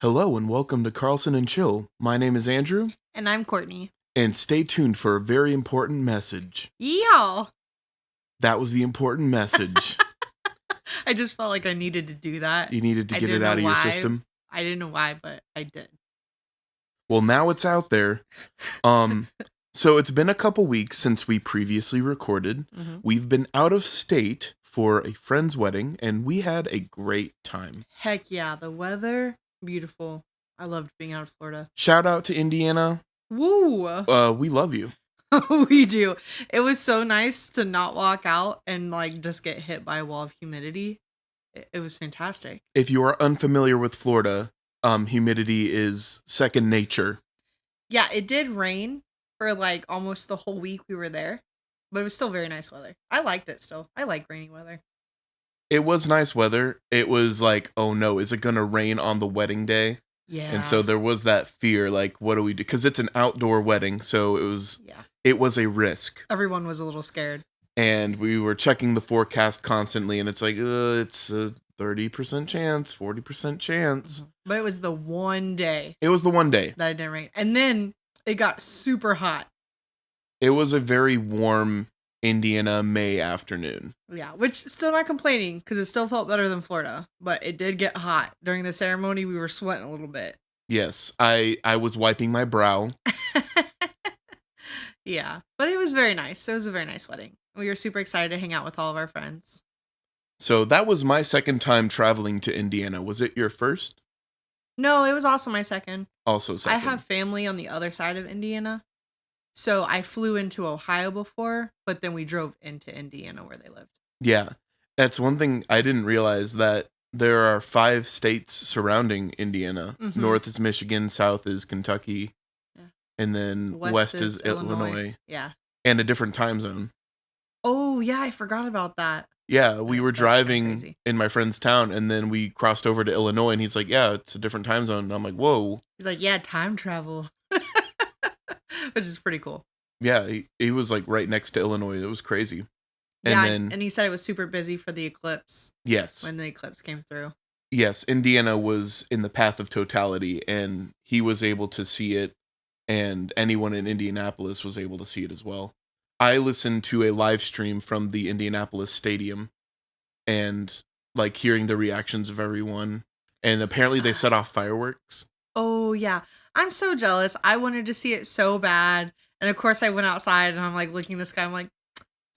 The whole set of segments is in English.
Hello and welcome to Carlsen and Chill. My name is Andrew. And I'm Courtney. And stay tuned for a very important message. Yeehaw! That was the important message. I just felt like I needed to do that. You needed to get it out of your system? I didn't know why, but I did. Well, now it's out there. So it's been a couple weeks since we previously recorded. Mm-hmm. We've been out of state for a friend's wedding, and we had a great time. Heck yeah, the weather, beautiful. I loved being out of Florida. Shout out to Indiana. Woo! We love you. We do. It was so nice to not walk out and just get hit by a wall of humidity. It was fantastic. If you are unfamiliar with Florida, humidity is second nature. Yeah, it did rain for almost the whole week we were there, but it was still very nice weather. I liked it still. I like rainy weather. It was nice weather. It was like, oh no, is it going to rain on the wedding day? Yeah. And so there was that fear, what do we do? Because it's an outdoor wedding, so it was a risk. Everyone was a little scared. And we were checking the forecast constantly, and it's it's a 30% chance, 40% chance. Mm-hmm. But it was the one day. It was the one day. That it didn't rain. And then it got super hot. It was a very warm Indiana May afternoon. Yeah, which still not complaining because it still felt better than Florida. But it did get hot. During the ceremony, we were sweating a little bit. Yes, I was wiping my brow. Yeah, but it was very nice. It was a very nice wedding. We were super excited to hang out with all of our friends. So that was my second time traveling to Indiana. Was it your first? No, it was also my second. Also second. I have family on the other side of Indiana. So I flew into Ohio before, but then we drove into Indiana where they lived. Yeah, that's one thing I didn't realize, that there are 5 states surrounding Indiana. Mm-hmm. North is Michigan, south is Kentucky, and then west is Illinois. Yeah. And a different time zone. Oh, yeah, I forgot about that. Yeah, we were driving in my friend's town, and then we crossed over to Illinois, and he's like, yeah, it's a different time zone. And I'm like, whoa. He's like, yeah, time travel. Which is pretty cool. Yeah, he was right next to Illinois. It was crazy. And he said it was super busy for the eclipse. Yes. When the eclipse came through. Yes, Indiana was in the path of totality, and he was able to see it, and anyone in Indianapolis was able to see it as well. I listened to a live stream from the Indianapolis stadium, and hearing the reactions of everyone, and apparently they set off fireworks. Oh, yeah. I'm so jealous. I wanted to see it so bad. And of course I went outside and I'm looking at the sky. I'm like,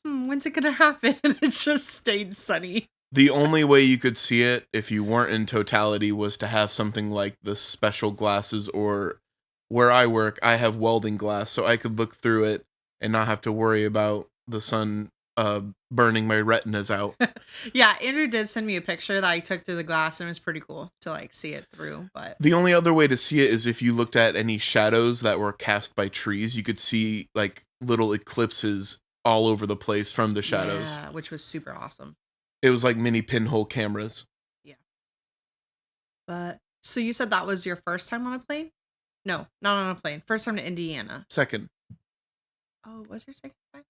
when's it going to happen? And it just stayed sunny. The only way you could see it if you weren't in totality was to have something like the special glasses, or where I work, I have welding glass, so I could look through it and not have to worry about the sun burning my retinas out. Yeah, Andrew did send me a picture that I took through the glass, and it was pretty cool to see it through. But the only other way to see it is if you looked at any shadows that were cast by trees. You could see little eclipses all over the place from the shadows. Yeah, which was super awesome. It was like mini pinhole cameras. Yeah. But so you said that was your first time on a plane? No, not on a plane. First time to Indiana. Second. Oh, was your second time?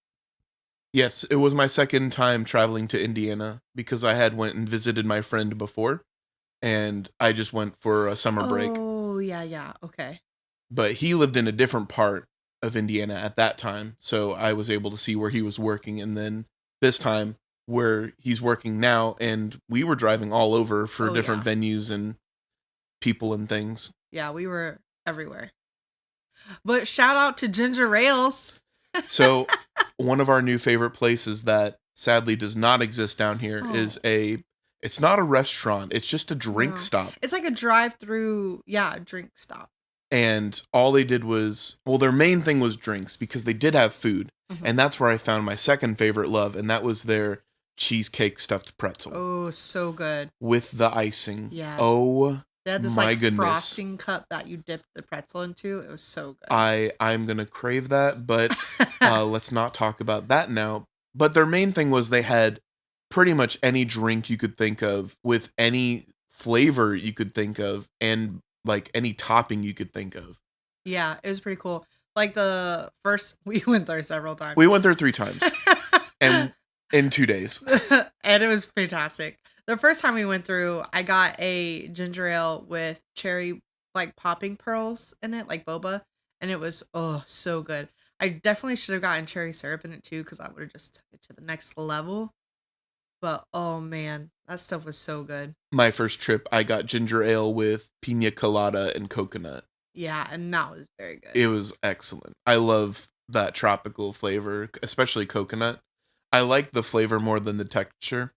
Yes, it was my second time traveling to Indiana because I had went and visited my friend before, and I just went for a summer break. Oh, yeah, okay. But he lived in a different part of Indiana at that time, so I was able to see where he was working, and then this time where he's working now, and we were driving all over for different venues and people and things. Yeah, we were everywhere. But shout out to Ginger Ales. So one of our new favorite places that sadly does not exist down here is it's not a restaurant. It's just a drink stop. It's like a drive-through, drink stop. And all they did was, their main thing was drinks because they did have food. Mm-hmm. And that's where I found my second favorite love. And that was their cheesecake stuffed pretzel. Oh, so good. With the icing. Yeah. Oh, they had this my goodness. Frosting cup that you dipped the pretzel into. It was so good. I'm going to crave that, but let's not talk about that now. But their main thing was they had pretty much any drink you could think of with any flavor you could think of and any topping you could think of. Yeah, it was pretty cool. The first, we went there several times. We went there 3 times. And in 2 days. And it was fantastic. The first time we went through, I got a ginger ale with cherry like popping pearls in it, like boba, and it was so good. I definitely should have gotten cherry syrup in it too, because I would have just took it to the next level. But oh man, that stuff was so good. My first trip, I got ginger ale with pina colada and coconut. Yeah, and that was very good. It was excellent. I love that tropical flavor, especially coconut. I like the flavor more than the texture.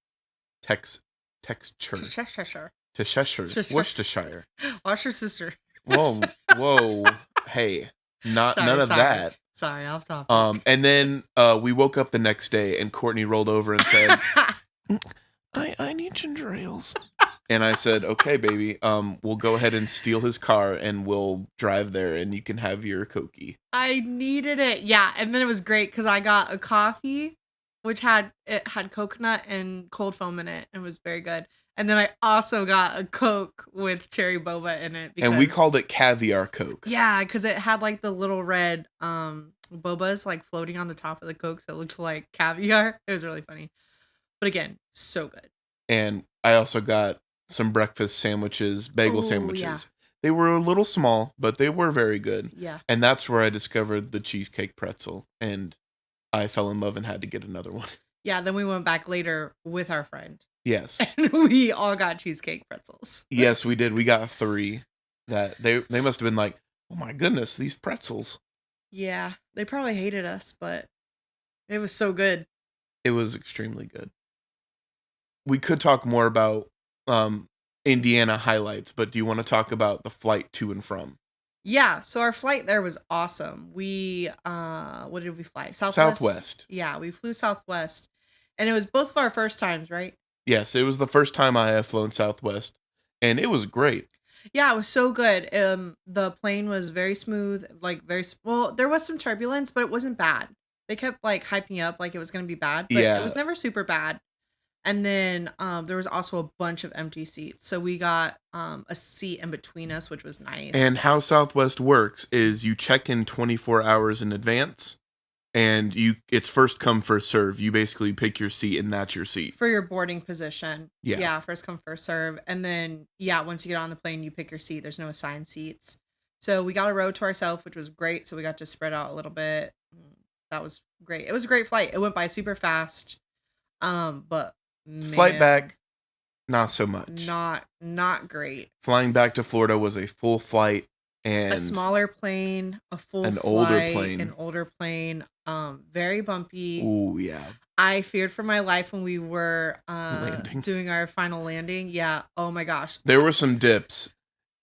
Texture. Cheshire. Cheshire. Worcestershire. Wash your sister. Whoa. Hey, none of that. Sorry, off topic. And then we woke up the next day and Courtney rolled over and said, I need ginger ales. And I said, okay, baby, we'll go ahead and steal his car and we'll drive there and you can have your Cokie. I needed it. Yeah. And then it was great because I got a coffee, which had coconut and cold foam in it. And it was very good. And then I also got a Coke with cherry boba in it. And we called it caviar Coke. Yeah, because it had like the little red bobas like floating on the top of the Coke. So it looked like caviar. It was really funny. But again, so good. And I also got some breakfast sandwiches, bagel sandwiches. Yeah. They were a little small, but they were very good. Yeah. And that's where I discovered the cheesecake pretzel. And I fell in love and had to get another one. Yeah, then we went back later with our friend. Yes. And we all got cheesecake pretzels. Yes, we did. We got 3. That they must have been like, oh my goodness, these pretzels. Yeah, they probably hated us, but it was so good. It was extremely good. We could talk more about Indiana highlights, but do you want to talk about the flight to and from? Yeah, so our flight there was awesome. We what did we fly? Southwest. Yeah, we flew Southwest. And it was both of our first times, right? Yes, it was the first time I have flown Southwest, and it was great. Yeah, it was so good. The plane was very smooth, like well, there was some turbulence, but it wasn't bad. They kept like hyping up like it was going to be bad, but it was never super bad. And then there was also a bunch of empty seats. So we got a seat in between us, which was nice. And how Southwest works is you check in 24 hours in advance and it's first come, first serve. You basically pick your seat and that's your seat. For your boarding position. Yeah. Yeah, first come, first serve. And then, once you get on the plane, you pick your seat. There's no assigned seats. So we got a row to ourselves, which was great. So we got to spread out a little bit. That was great. It was a great flight. It went by super fast. But man, flight back, not so much. Not great. Flying back to Florida was a full flight and a smaller plane, an older plane, very bumpy. Oh yeah. I feared for my life when we were doing our final landing. Yeah. Oh my gosh. There were some dips.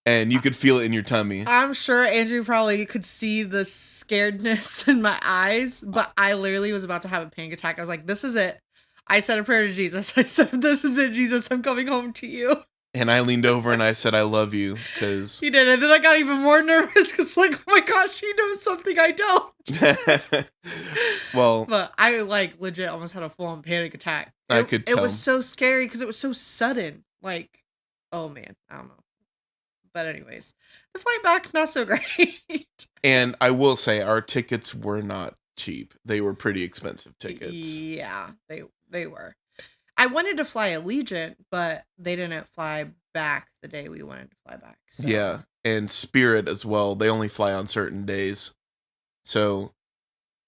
And you could feel it in your tummy. I'm sure Andrew probably could see the scaredness in my eyes, but I literally was about to have a panic attack. I was like, this is it. I said a prayer to Jesus. I said, this is it, Jesus. I'm coming home to you. And I leaned over and I said, I love you. Because he did. And then I got even more nervous because, like, oh my gosh, he knows something I don't. Well. But I, like, legit almost had a full-on panic attack. I could tell. It was so scary because it was so sudden. Like, oh man, I don't know. But anyways, the flight back, not so great. And I will say, our tickets were not cheap. They were pretty expensive tickets. Yeah, they were. I wanted to fly Allegiant, but they didn't fly back the day we wanted to fly back. So. Yeah, and Spirit as well. They only fly on certain days. So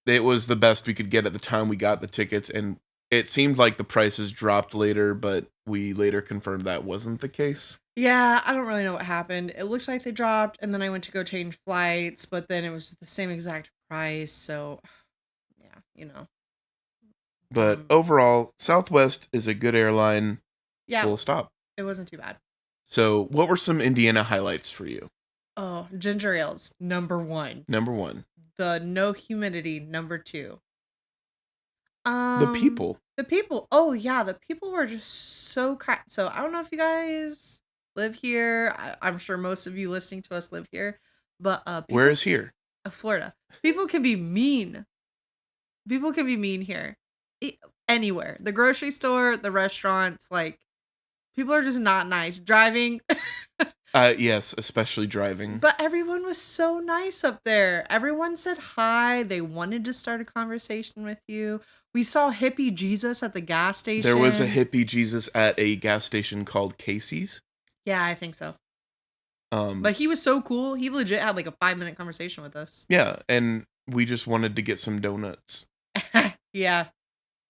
it was the best we could get at the time we got the tickets. And it seemed like the prices dropped later, but we later confirmed that wasn't the case. Yeah, I don't really know what happened. It looked like they dropped, and then I went to go change flights, but then it was the same exact price, so, yeah, you know. But overall, Southwest is a good airline. Yeah. Full stop. It wasn't too bad. So, what were some Indiana highlights for you? Oh, ginger ales, number 1. Number 1. The no humidity, number 2. The people. The people. Oh, yeah, the people were just so kind. So, I don't know if you guys live here. I'm sure most of you listening to us live here, but where is here? Florida. People can be mean. People can be mean here. Anywhere. The grocery store, the restaurants, like, people are just not nice. Driving. Yes, especially driving. But everyone was so nice up there. Everyone said hi. They wanted to start a conversation with you. We saw hippie Jesus at the gas station. There was a hippie Jesus at a gas station called Casey's. Yeah, I think so. But he was so cool. He legit had like a 5-minute conversation with us. Yeah, and we just wanted to get some donuts. Yeah,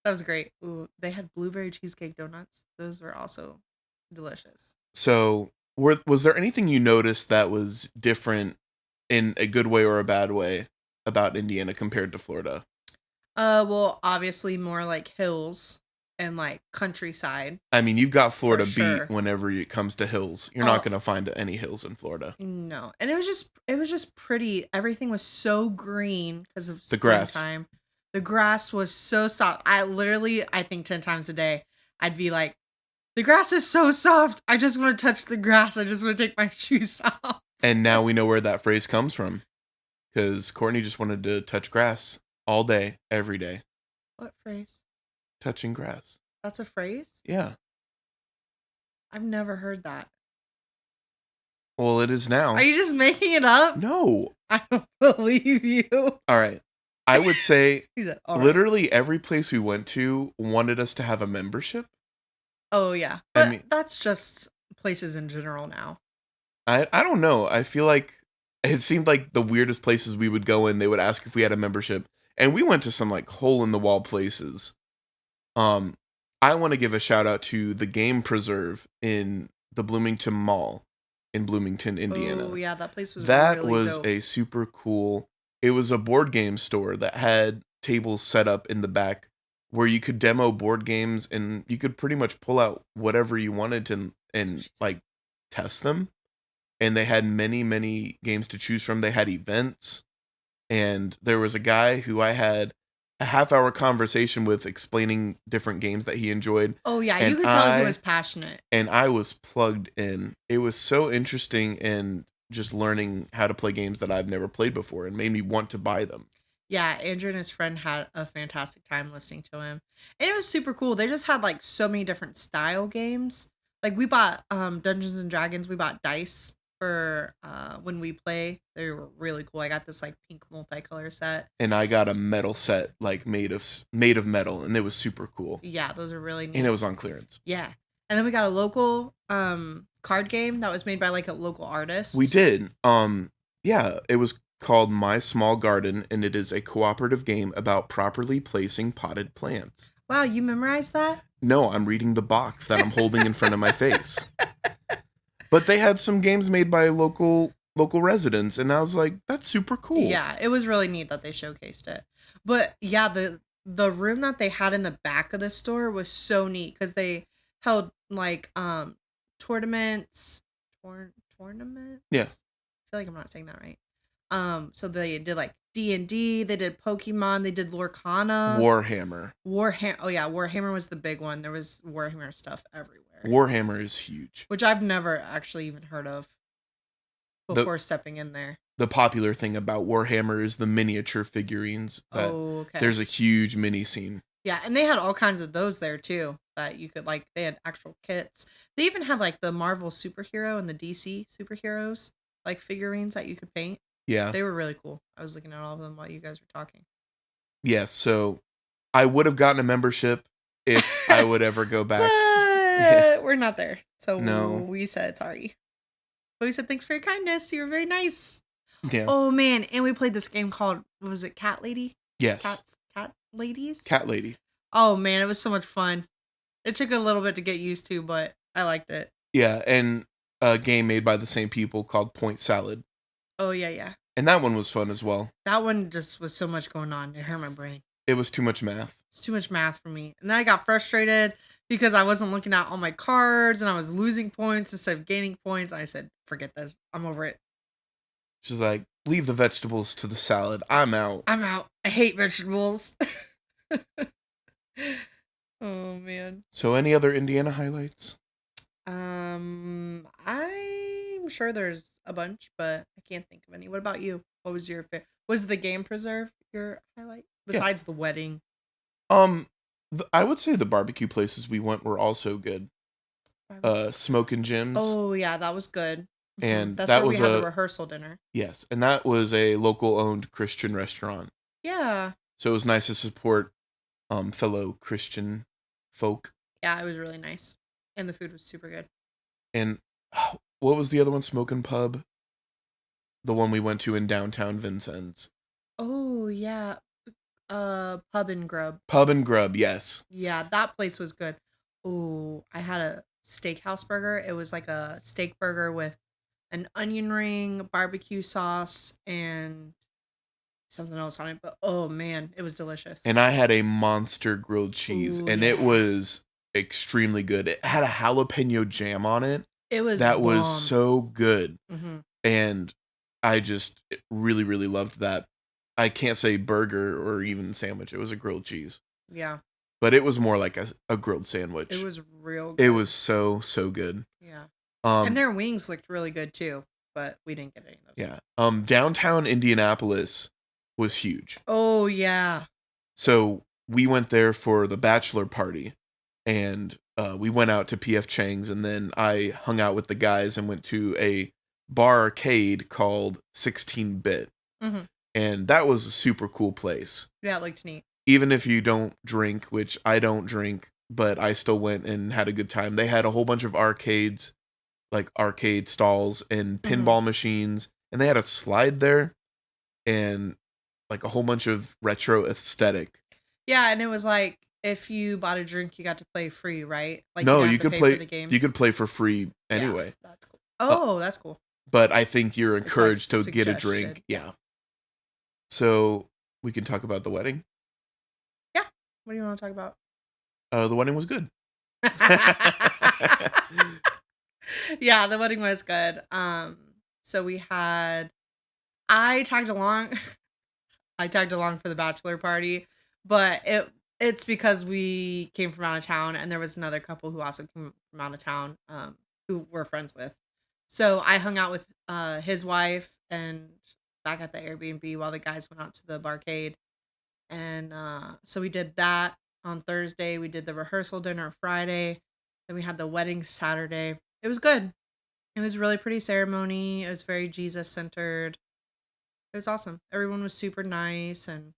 that was great. Ooh, they had blueberry cheesecake donuts. Those were also delicious. So, was there anything you noticed that was different in a good way or a bad way about Indiana compared to Florida? Well, obviously more like hills and like countryside. I mean, you've got Florida sure. beat whenever it comes to hills. You're not going to find any hills in Florida. No, and it was just pretty. Everything was so green because of The grass. springtime. The grass was so soft. I think 10 times a day, I'd be like, the grass is so soft. I just want to touch the grass. I just want to take my shoes off. And now we know where that phrase comes from. Because Courtney just wanted to touch grass all day, every day. What phrase? Touching grass. That's a phrase? Yeah. I've never heard that. Well, it is now. Are you just making it up? No. I don't believe you. All right. I would say All right. literally every place we went to wanted us to have a membership. Oh, yeah. But that's just places in general now. I don't know. I feel like it seemed like the weirdest places we would go in, they would ask if we had a membership. And we went to some like hole in the wall places. I want to give a shout out to the Game Preserve in the Bloomington Mall in Bloomington, Indiana. Oh, yeah, that place was that really was dope. A super cool. It was a board game store that had tables set up in the back where you could demo board games and you could pretty much pull out whatever you wanted to and like test them. And they had many, many games to choose from. They had events. And there was a guy who I had a half-hour conversation with explaining different games that he enjoyed. Oh, yeah. You could tell he was passionate. And I was plugged in. It was so interesting and just learning how to play games that I've never played before and made me want to buy them. Yeah, Andrew and his friend had a fantastic time listening to him. And it was super cool. They just had like so many different style games. Like we bought Dungeons and Dragons. We bought dice for when we play. They were really cool. I got this like pink multicolor set. And I got a metal set like made of metal, and it was super cool. Yeah, those are really neat. And it was on clearance. Yeah. And then we got a local card game that was made by like a local artist. We did. Yeah, it was called My Small Garden, and it is a cooperative game about properly placing potted plants. Wow, you memorized that? No, I'm reading the box that I'm holding in front of my face. But they had some games made by local residents, and I was like, that's super cool. Yeah, it was really neat that they showcased it. But yeah, the room that they had in the back of the store was so neat because they held like tournaments. Yeah. I feel like I'm not saying that right. So they did like D&D, they did Pokemon, they did Lorcana. Warhammer. Oh yeah, Warhammer was the big one. There was Warhammer stuff everywhere. Warhammer is huge. Which I've never actually even heard of before stepping in there. The popular thing about Warhammer is the miniature figurines. Okay. There's a huge mini scene. Yeah, and they had all kinds of those there too that you could like, they had actual kits. They even had like the Marvel superhero and the DC superheroes, like figurines that you could paint. Yeah. They were really cool. I was looking at all of them while you guys were talking. Yes, so I would have gotten a membership if I would ever go back. But we're not there. So no. We said sorry. But we said thanks for your kindness. You were very nice. Yeah. Oh man, and we played this game called, what was it, Cat Lady? Yes. Cat Ladies? Cat Lady. Oh man, it was so much fun. It took a little bit to get used to, but I liked it. Yeah, and a game made by the same people called Point Salad. Oh yeah. And that one was fun as well. That one just was so much going on. It hurt my brain. It was too much math. It's too much math for me. And then I got frustrated because I wasn't looking at all my cards and I was losing points instead of gaining points. I said, forget this. I'm over it. She's like, leave the vegetables to the salad. I'm out. I hate vegetables. Oh, man. So any other Indiana highlights? I'm sure there's a bunch, but I can't think of any. What about you? What was your favorite? Was the Game Preserve your highlight? Besides the wedding? I would say the barbecue places we went were also good. Smokin' Jim's. Oh, yeah, that was good. And that's that where was we had the rehearsal dinner. Yes, and that was a local-owned Christian restaurant. Yeah. So it was nice to support fellow Christian folk. Yeah, it was really nice. And the food was super good. And what was the other one? Smoking Pub? The one we went to in downtown Vincennes. Oh, yeah. Pub and Grub. Pub and Grub, yes. Yeah, that place was good. Oh, I had a steakhouse burger. It was like a steak burger with an onion ring, barbecue sauce, and something else on it. But oh man, it was delicious. And I had a monster grilled cheese, Ooh, and yeah. it was extremely good. It had a jalapeno jam on it. It was that bomb. was so good. Mm-hmm. And I just really, really loved that. I can't say burger or even sandwich. It was a grilled cheese. Yeah. But it was more like a grilled sandwich. It was real good. It was so good. Yeah. And their wings looked really good too, but we didn't get any of those. Yeah. Downtown Indianapolis was huge. Oh, yeah. So we went there for the bachelor party, and we went out to PF Chang's, and then I hung out with the guys and went to a bar arcade called 16-Bit. Mm-hmm. And that was a super cool place. Yeah, it looked neat. Even if you don't drink, which I don't drink, but I still went and had a good time. They had a whole bunch of arcades, like arcade stalls and pinball machines, and they had a slide there and like a whole bunch of retro aesthetic. Yeah, and it was like if you bought a drink, you got to play free, right? Like no, you could play for the games. You could play for free anyway. Yeah, that's cool. Oh, that's cool. But I think you're encouraged to get a drink. Yeah. So we can talk about the wedding. Yeah. What do you want to talk about? The wedding was good. Yeah, the wedding was good. So we had, I tagged along for the bachelor party, but it's because we came from out of town, and there was another couple who also came from out of town, who we're friends with. So I hung out with his wife and back at the Airbnb while the guys went out to the barcade. And so we did that on Thursday. We did the rehearsal dinner Friday. Then we had the wedding Saturday. It was good. It was really pretty ceremony. It was very Jesus centered. It was awesome. Everyone was super nice and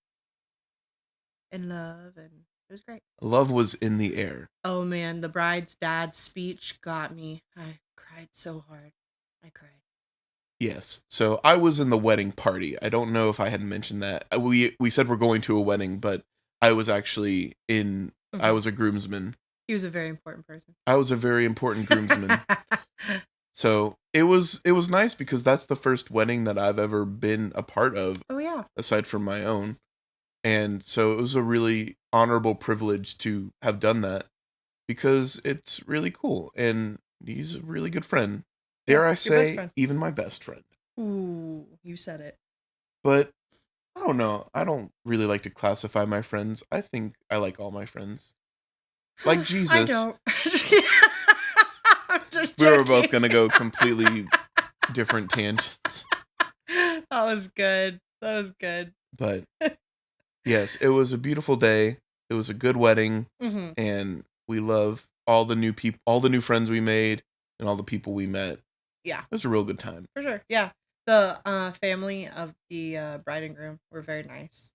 in love, and it was great. Love was in the air. Oh man, the bride's dad's speech got me. I cried so hard. I cried. Yes. So I was in the wedding party. I don't know if I had mentioned that. We said we're going to a wedding, but I was actually in. I was a groomsman. He was a very important person. I was a very important groomsman. So it was nice because that's the first wedding that I've ever been a part of. Oh yeah. Aside from my own. And so it was a really honorable privilege to have done that because it's really cool. And he's a really good friend. Dare I say, even my best friend. Ooh, you said it. But I don't know. I don't really like to classify my friends. I think I like all my friends. Like Jesus. I don't. We were both going to go completely different tangents. That was good. But yes, it was a beautiful day. It was a good wedding. Mm-hmm. And we love all the new people, all the new friends we made, and all the people we met. Yeah. It was a real good time. For sure. Yeah. The family of the bride and groom were very nice.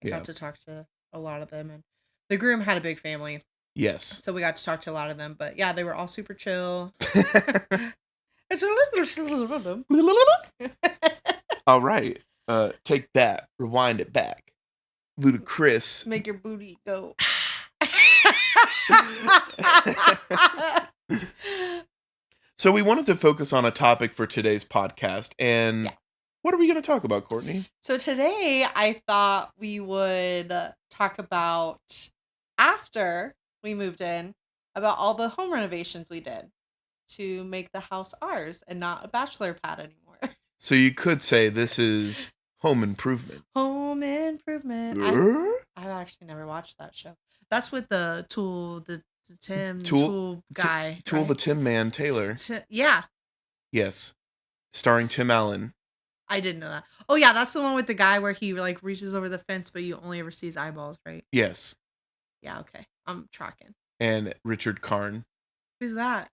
I got to talk to a lot of them, and the groom had a big family. Yes. So we got to talk to a lot of them, but yeah, they were all super chill. All right. Take that. Rewind it back. Ludacris. Make your booty go. So we wanted to focus on a topic for today's podcast, and what are we going to talk about, Courtney? So today I thought we would talk about, after we moved in, about all the home renovations we did to make the house ours and not a bachelor pad anymore. So you could say this is home improvement. Home improvement. I've actually never watched that show. That's with the Tool, the Tool guy. Tool, right? the Tim Man Taylor. Yeah. Yes. Starring Tim Allen. I didn't know that. Oh yeah, that's the one with the guy where he like reaches over the fence, but you only ever see his eyeballs, right? Yes. Yeah, okay. I'm tracking. And Richard Karn. Who's that?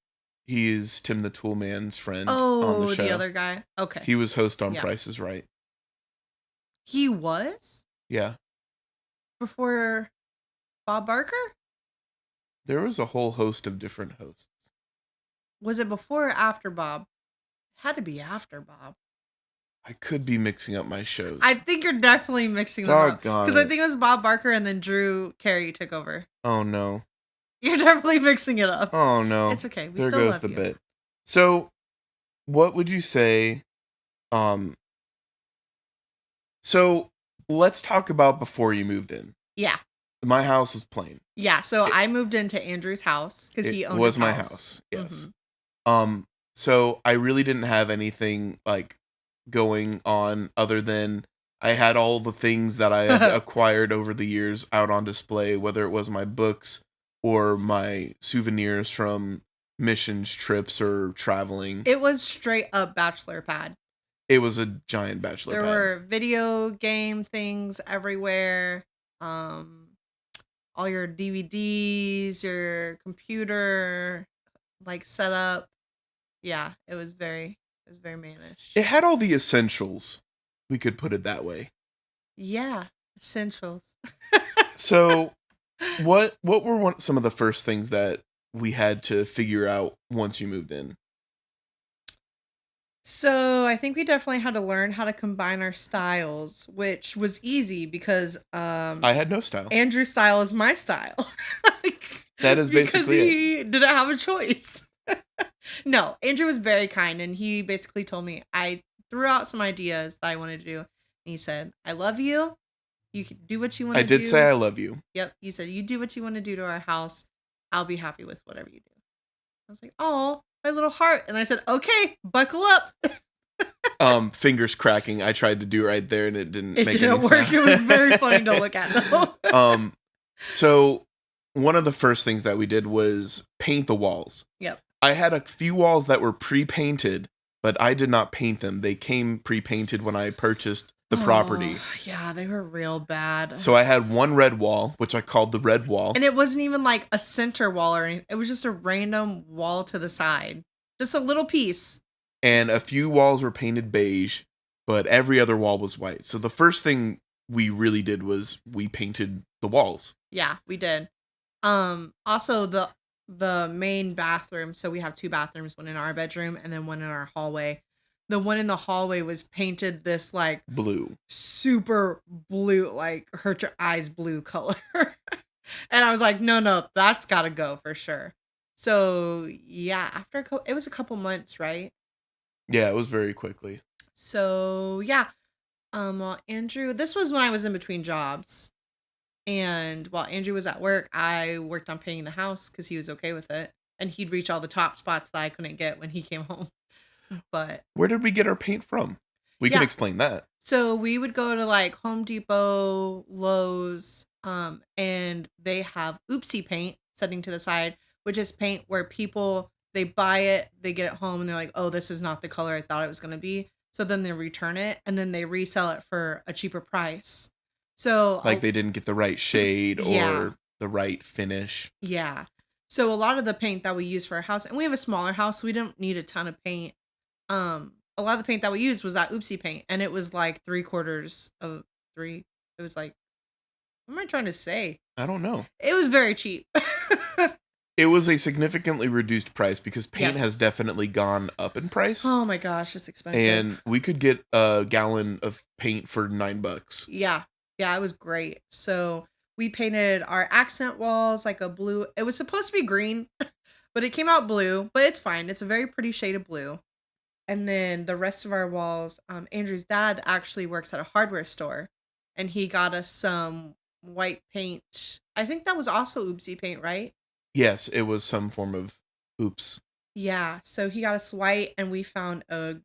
He is Tim the Tool Man's friend on the show. The other guy? Okay. He was host on Price is Right. He was? Yeah. Before Bob Barker? There was a whole host of different hosts. Was it before or after Bob? Had to be after Bob. I could be mixing up my shows. I think you're definitely mixing them up. Doggone Because I it. think it was Bob Barker and then Drew Carey took over. Oh, no. You're definitely mixing it up. Oh, no. It's okay. We there still goes love the you. bit. So, what would you say? So, let's talk about before you moved in. Yeah. My house was plain. Yeah. So I moved into Andrew's house because he owned was his my house. house. Yes. So I really didn't have anything like going on other than I had all the things that I had acquired over the years out on display, whether it was my books or my souvenirs from missions, trips, or traveling. It was straight up bachelor pad. It was a giant bachelor pad. There were video game things everywhere. All your DVDs, your computer, like setup. Yeah, it was very mannish. It had all the essentials. We could put it that way. Yeah, essentials. So, what were some of the first things that we had to figure out once you moved in? So I think we definitely had to learn how to combine our styles, which was easy because I had no style. Andrew's style is my style. That is basically because he didn't have a choice. No, Andrew was very kind, and he basically told me, I threw out some ideas that I wanted to do. And he said, I love you. You can do what you want to do. I did say I love you. Yep. He said, you do what you want to do to our house. I'll be happy with whatever you do. I was like, oh, my little heart. And I said, okay, buckle up. Fingers cracking. I tried to do right there and it didn't It make didn't any work. sound. It was very funny to look at though. So one of the first things that we did was paint the walls. Yep. I had a few walls that were pre-painted, but I did not paint them. They came pre-painted when I purchased the property. Yeah, they were real bad. So I had one red wall, which I called the red wall. And it wasn't even like a center wall or anything. It was just a random wall to the side. Just a little piece. And a few walls were painted beige, but every other wall was white. So the first thing we really did was we painted the walls. Yeah, we did. Also the main bathroom. So we have two bathrooms, one in our bedroom and then one in our hallway. The one in the hallway was painted this like blue, super blue, like hurt your eyes blue color. And I was like, no, that's gotta go for sure. So yeah, after it was a couple months, right? Yeah, it was very quickly. So yeah, well, Andrew, this was when I was in between jobs. And while Andrew was at work, I worked on painting the house because he was okay with it. And he'd reach all the top spots that I couldn't get when he came home. But where did we get our paint from? We can explain that. So we would go to like Home Depot, Lowe's, and they have oopsie paint setting to the side, which is paint where people, they buy it, they get it home, and they're like, oh, this is not the color I thought it was going to be. So then they return it, and then they resell it for a cheaper price. So like they didn't get the right shade or the right finish. Yeah. So a lot of the paint that we use for our house, and we have a smaller house, so we don't need a ton of paint. A lot of the paint that we used was that oopsie paint, and it was like 3/4 of 3. It was like, what am I trying to say? I don't know. It was very cheap. It was a significantly reduced price because paint has definitely gone up in price. Oh my gosh, it's expensive. And we could get a gallon of paint for $9. Yeah. Yeah, it was great. So we painted our accent walls like a blue. It was supposed to be green, but it came out blue, but it's fine. It's a very pretty shade of blue. And then the rest of our walls, Andrew's dad actually works at a hardware store, and he got us some white paint. I think that was also oopsie paint, right? Yes, it was some form of oops. Yeah, so he got us white, and we found a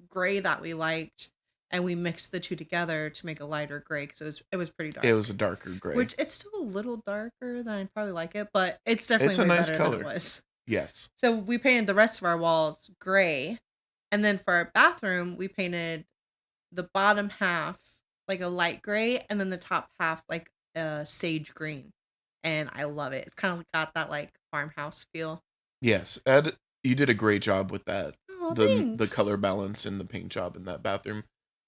gray that we liked, and we mixed the two together to make a lighter gray because it was pretty dark. It was a darker gray. Which it's still a little darker than I'd probably like it, but it's definitely way nice better color. than it was. Yes. So we painted the rest of our walls gray. And then for our bathroom, we painted the bottom half like a light gray and then the top half like a sage green. And I love it. It's kind of got that like farmhouse feel. Yes. Ed, you did a great job with that. Oh, the color balance in the paint job in that bathroom.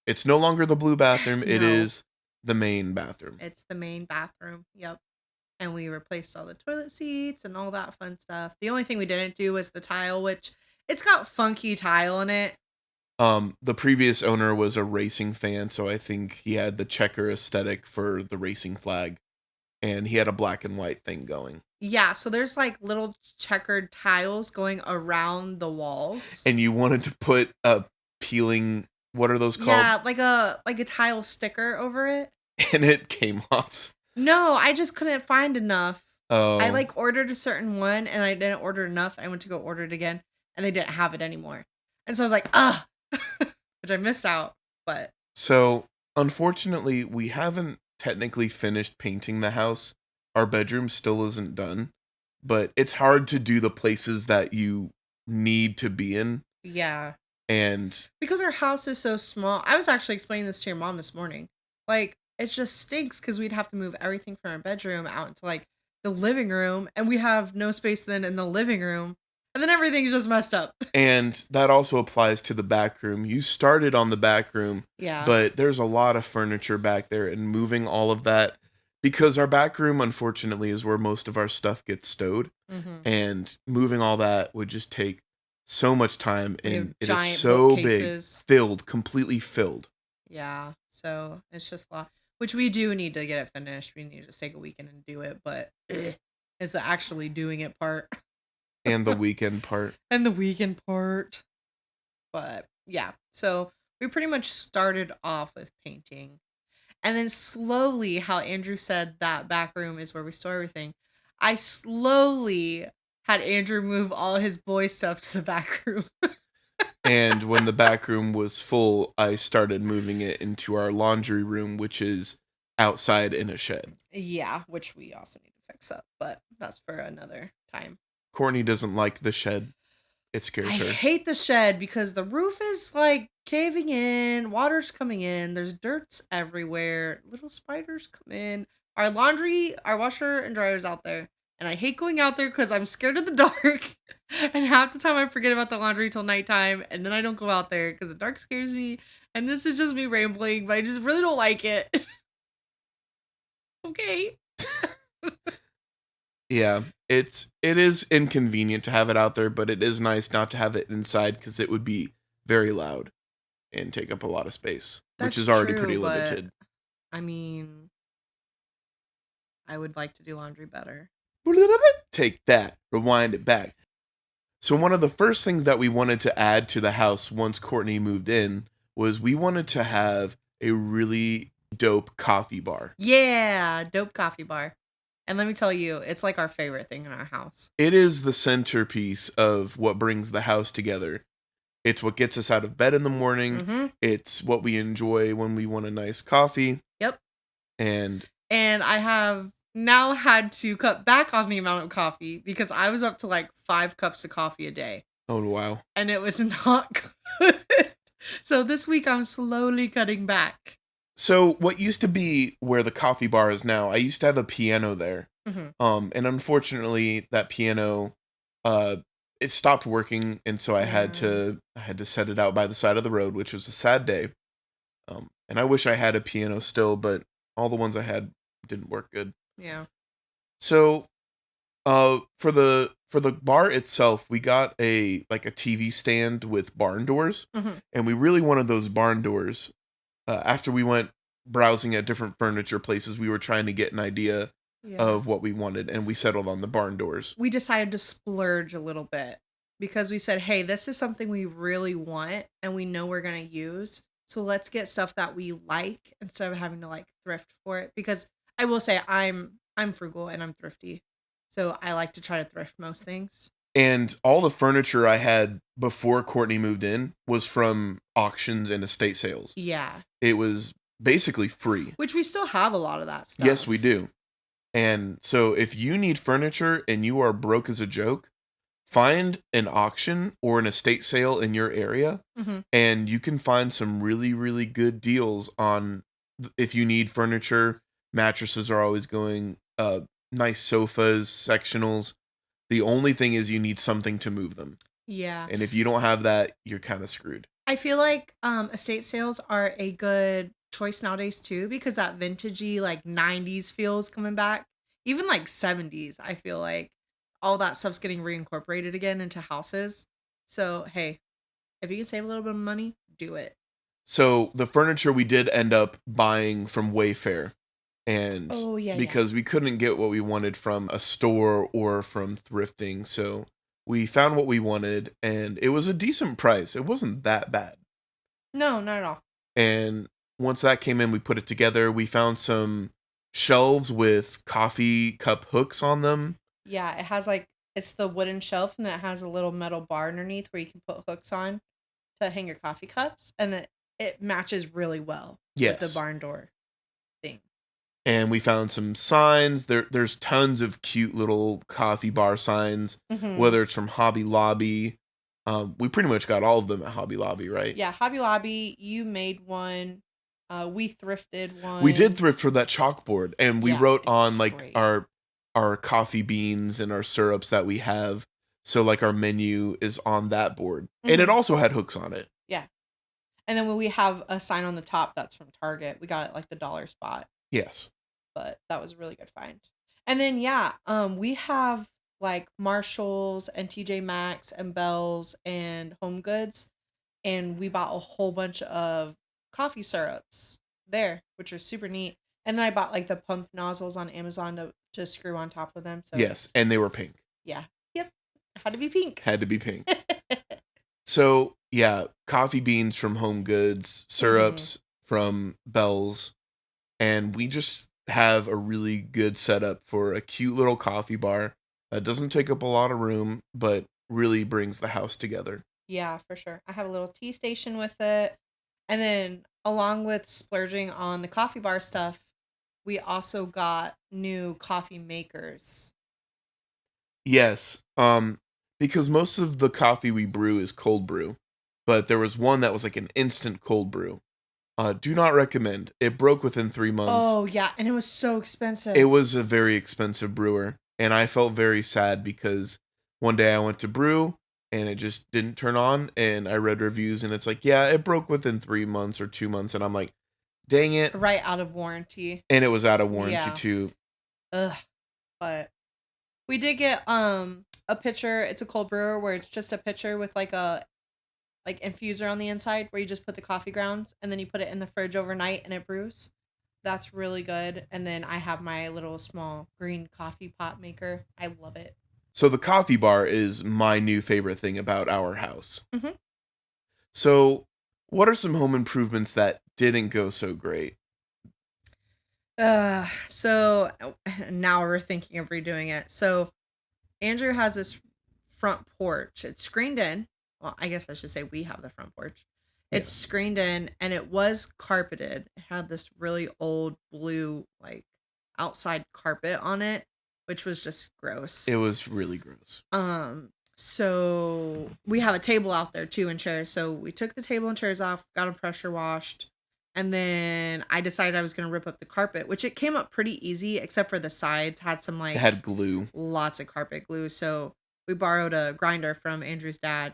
It's no longer the blue bathroom. It is the main bathroom. It's the main bathroom. Yep. And we replaced all the toilet seats and all that fun stuff. The only thing we didn't do was the tile, which it's got funky tile in it. The previous owner was a racing fan, so I think he had the checker aesthetic for the racing flag, and he had a black and white thing going. Yeah, so there's like little checkered tiles going around the walls. And you wanted to put a peeling, what are those called? Yeah, like a tile sticker over it. And it came off. No, I just couldn't find enough. Oh. I like ordered a certain one and I didn't order enough. I went to go order it again and they didn't have it anymore. And so I was like, which I missed out, but. So, unfortunately, we haven't technically finished painting the house. Our bedroom still isn't done, but it's hard to do the places that you need to be in. Yeah. And because our house is so small, I was actually explaining this to your mom this morning. Like, it just stinks because we'd have to move everything from our bedroom out into like the living room, and we have no space then in the living room, and then everything's just messed up. And that also applies to the back room. You started on the back room, yeah, but there's a lot of furniture back there, and moving all of that, because our back room, unfortunately, is where most of our stuff gets stowed, and moving all that would just take so much time, and it is so big, completely filled. Yeah, so it's just a lot, which we do need to get it finished. We need to take a weekend and do it, but it's the actually doing it part. And the weekend part. And the weekend part. But yeah, so we pretty much started off with painting. And then slowly, how Andrew said that back room is where we store everything, I slowly had Andrew move all his boy stuff to the back room. And when the back room was full, I started moving it into our laundry room, which is outside in a shed. Yeah, which we also need to fix up, but that's for another time. Courtney doesn't like the shed. It scares her. I hate the shed because the roof is like caving in, water's coming in, there's dirts everywhere, little spiders come in. Our washer and dryer is out there, and I hate going out there because I'm scared of the dark. And half the time I forget about the laundry till nighttime, and then I don't go out there because the dark scares me. And this is just me rambling, but I just really don't like it. Okay. Yeah, it is inconvenient to have it out there, but it is nice not to have it inside because it would be very loud and take up a lot of space, which is already pretty limited. I mean, I would like to do laundry better. Take that, rewind it back. So one of the first things that we wanted to add to the house once Courtney moved in was we wanted to have a really dope coffee bar. Yeah, dope coffee bar. And let me tell you, it's like our favorite thing in our house. It is the centerpiece of what brings the house together. It's what gets us out of bed in the morning. Mm-hmm. It's what we enjoy when we want a nice coffee. Yep. And I have now had to cut back on the amount of coffee because I was up to like 5 cups of coffee a day. Oh, wow. And it was not good. So this week I'm slowly cutting back. So what used to be where the coffee bar is now, I used to have a piano there. Mm-hmm. And unfortunately that piano, it stopped working. And so I had to set it out by the side of the road, which was a sad day. And I wish I had a piano still, but all the ones I had didn't work good. Yeah. So, for the bar itself, we got a TV stand with barn doors, and we really wanted those barn doors. After we went browsing at different furniture places, we were trying to get an idea of what we wanted, and we settled on the barn doors. We decided to splurge a little bit because we said, hey, this is something we really want and we know we're going to use. So let's get stuff that we like instead of having to like thrift for it. Because I will say I'm frugal and I'm thrifty. So I like to try to thrift most things. And all the furniture I had before Courtney moved in was from auctions and estate sales. Yeah. It was basically free. Which we still have a lot of that stuff. Yes, we do. And so if you need furniture and you are broke as a joke, find an auction or an estate sale in your area, and you can find some really, really good deals on if you need furniture. Mattresses are always going, nice sofas, sectionals. The only thing is you need something to move them. Yeah. And if you don't have that, you're kind of screwed. I feel like estate sales are a good choice nowadays too, because that vintagey like 90s feels coming back. Even like 70s, I feel like all that stuff's getting reincorporated again into houses. So, hey, if you can save a little bit of money, do it. So the furniture we did end up buying from Wayfair. And because we couldn't get what we wanted from a store or from thrifting. So we found what we wanted, and it was a decent price. It wasn't that bad. No, not at all. And once that came in, we put it together. We found some shelves with coffee cup hooks on them. Yeah, it has it's the wooden shelf, and then it has a little metal bar underneath where you can put hooks on to hang your coffee cups, and it matches really well with the barn door thing. And we found some signs. There's tons of cute little coffee bar signs, whether it's from Hobby Lobby. We pretty much got all of them at Hobby Lobby, right? Yeah, Hobby Lobby, you made one. We thrifted one. We did thrift for that chalkboard, and we wrote on our coffee beans and our syrups that we have. So our menu is on that board. And it also had hooks on it. Yeah. And then when we have a sign on the top that's from Target, we got it the dollar spot. Yes. But that was a really good find. And then we have Marshalls and TJ Maxx and Bell's and Home Goods, and we bought a whole bunch of coffee syrups there, which are super neat. And then I bought the pump nozzles on Amazon to screw on top of them. So yes, and they were pink. Yeah. Yep. Had to be pink. Had to be pink. So coffee beans from Home Goods, syrups from Bell's, and we just have a really good setup for a cute little coffee bar that doesn't take up a lot of room, but really brings the house together. Yeah, for sure. I have a little tea station with it. And then along with splurging on the coffee bar stuff, we also got new coffee makers. Yes. Because most of the coffee we brew is cold brew, but there was one that was an instant cold brew. Do not recommend. It broke within 3 months. Oh, yeah. And it was so expensive. It was a very expensive brewer. And I felt very sad because one day I went to brew and it just didn't turn on. And I read reviews and it's it broke within 3 months or 2 months. And I'm like, dang it. Right out of warranty. And it was out of warranty too. Ugh. But we did get a pitcher. It's a cold brewer where it's just a pitcher with a infuser on the inside where you just put the coffee grounds and then you put it in the fridge overnight and it brews. That's really good. And then I have my little small green coffee pot maker. I love it. So the coffee bar is my new favorite thing about our house. So what are some home improvements that didn't go so great? So now we're thinking of redoing it. So Andrew has this front porch. It's screened in. Well, I guess I should say we have the front porch. It's screened in and it was carpeted. It had this really old blue outside carpet on it, which was just gross. It was really gross. So we have a table out there too and chairs. So we took the table and chairs off, got them pressure washed, and then I decided I was going to rip up the carpet, which it came up pretty easy except for the sides had some it had glue. Lots of carpet glue. So we borrowed a grinder from Andrew's dad.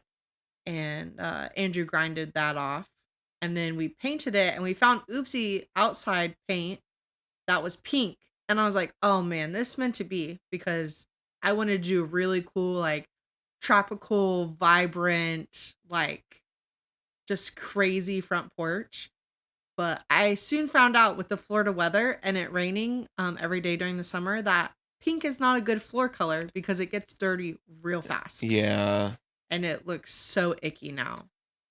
And Andrew grinded that off. And then we painted it. And we found Oopsie outside paint that was pink. And I was like, oh, man, this meant to be. Because I wanted to do a really cool, tropical, vibrant, just crazy front porch. But I soon found out with the Florida weather and it raining every day during the summer that pink is not a good floor color because it gets dirty real fast. Yeah. And it looks so icky now.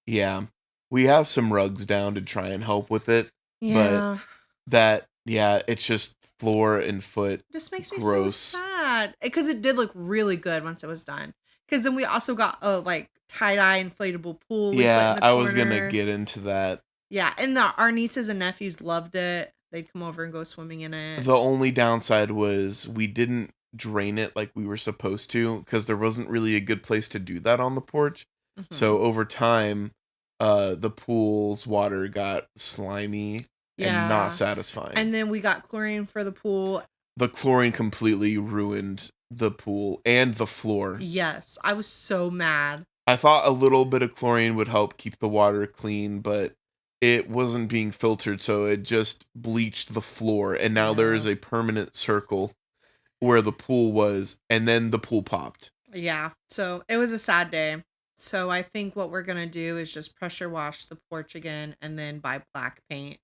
Yeah. We have some rugs down to try and help with it. Yeah. But it's just floor and foot. It just makes me so sad. Because it did look really good once it was done. Because then we also got a tie-dye inflatable pool. Yeah, I was going to get into that. Yeah, and our nieces and nephews loved it. They'd come over and go swimming in it. The only downside was we didn't drain it like we were supposed to because there wasn't really a good place to do that on the porch. So over time, the pool's water got slimy and not satisfying. And then we got chlorine for the pool. The chlorine completely ruined the pool and the floor. Yes, I was so mad. I thought a little bit of chlorine would help keep the water clean, but it wasn't being filtered, so it just bleached the floor. And now there is a permanent circle where the pool was, and then the pool popped. Yeah, so it was a sad day. So I think what we're gonna do is just pressure wash the porch again and then buy black paint,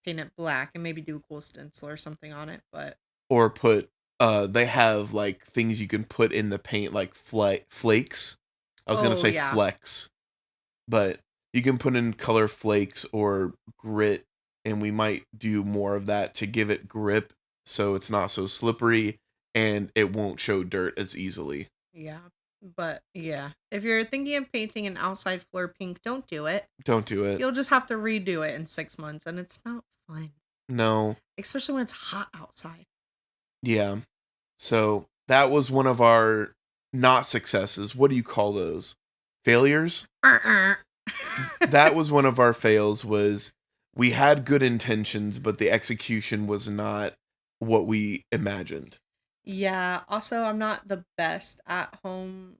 paint it black, and maybe do a cool stencil or something on it. But Or put they have like things you can put in the paint like flakes. I was gonna oh say yeah, flecks, but you can put in color flakes or grit, and we might do more of that to give it grip so it's not so slippery and it won't show dirt as easily. yeah. But yeah, if you're thinking of painting an outside floor pink, don't do it. Don't do it. You'll just have to redo it in 6 months, and it's not fun, No. especially when it's hot outside. Yeah. So that was one of our not successes. What do you call those? Failures? That was one of our fails was we had good intentions, but the execution was not what we imagined. Yeah, also I'm not the best at home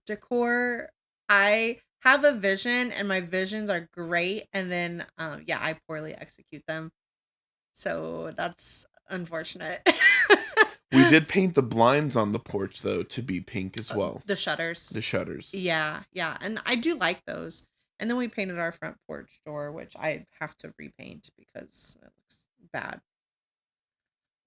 decor. I have a vision and my visions are great and then yeah, I poorly execute them. So that's unfortunate. We did paint the blinds on the porch though to be pink as well. The shutters. The shutters. Yeah, yeah, and I do like those. And then we painted our front porch door, which I have to repaint because it looks bad.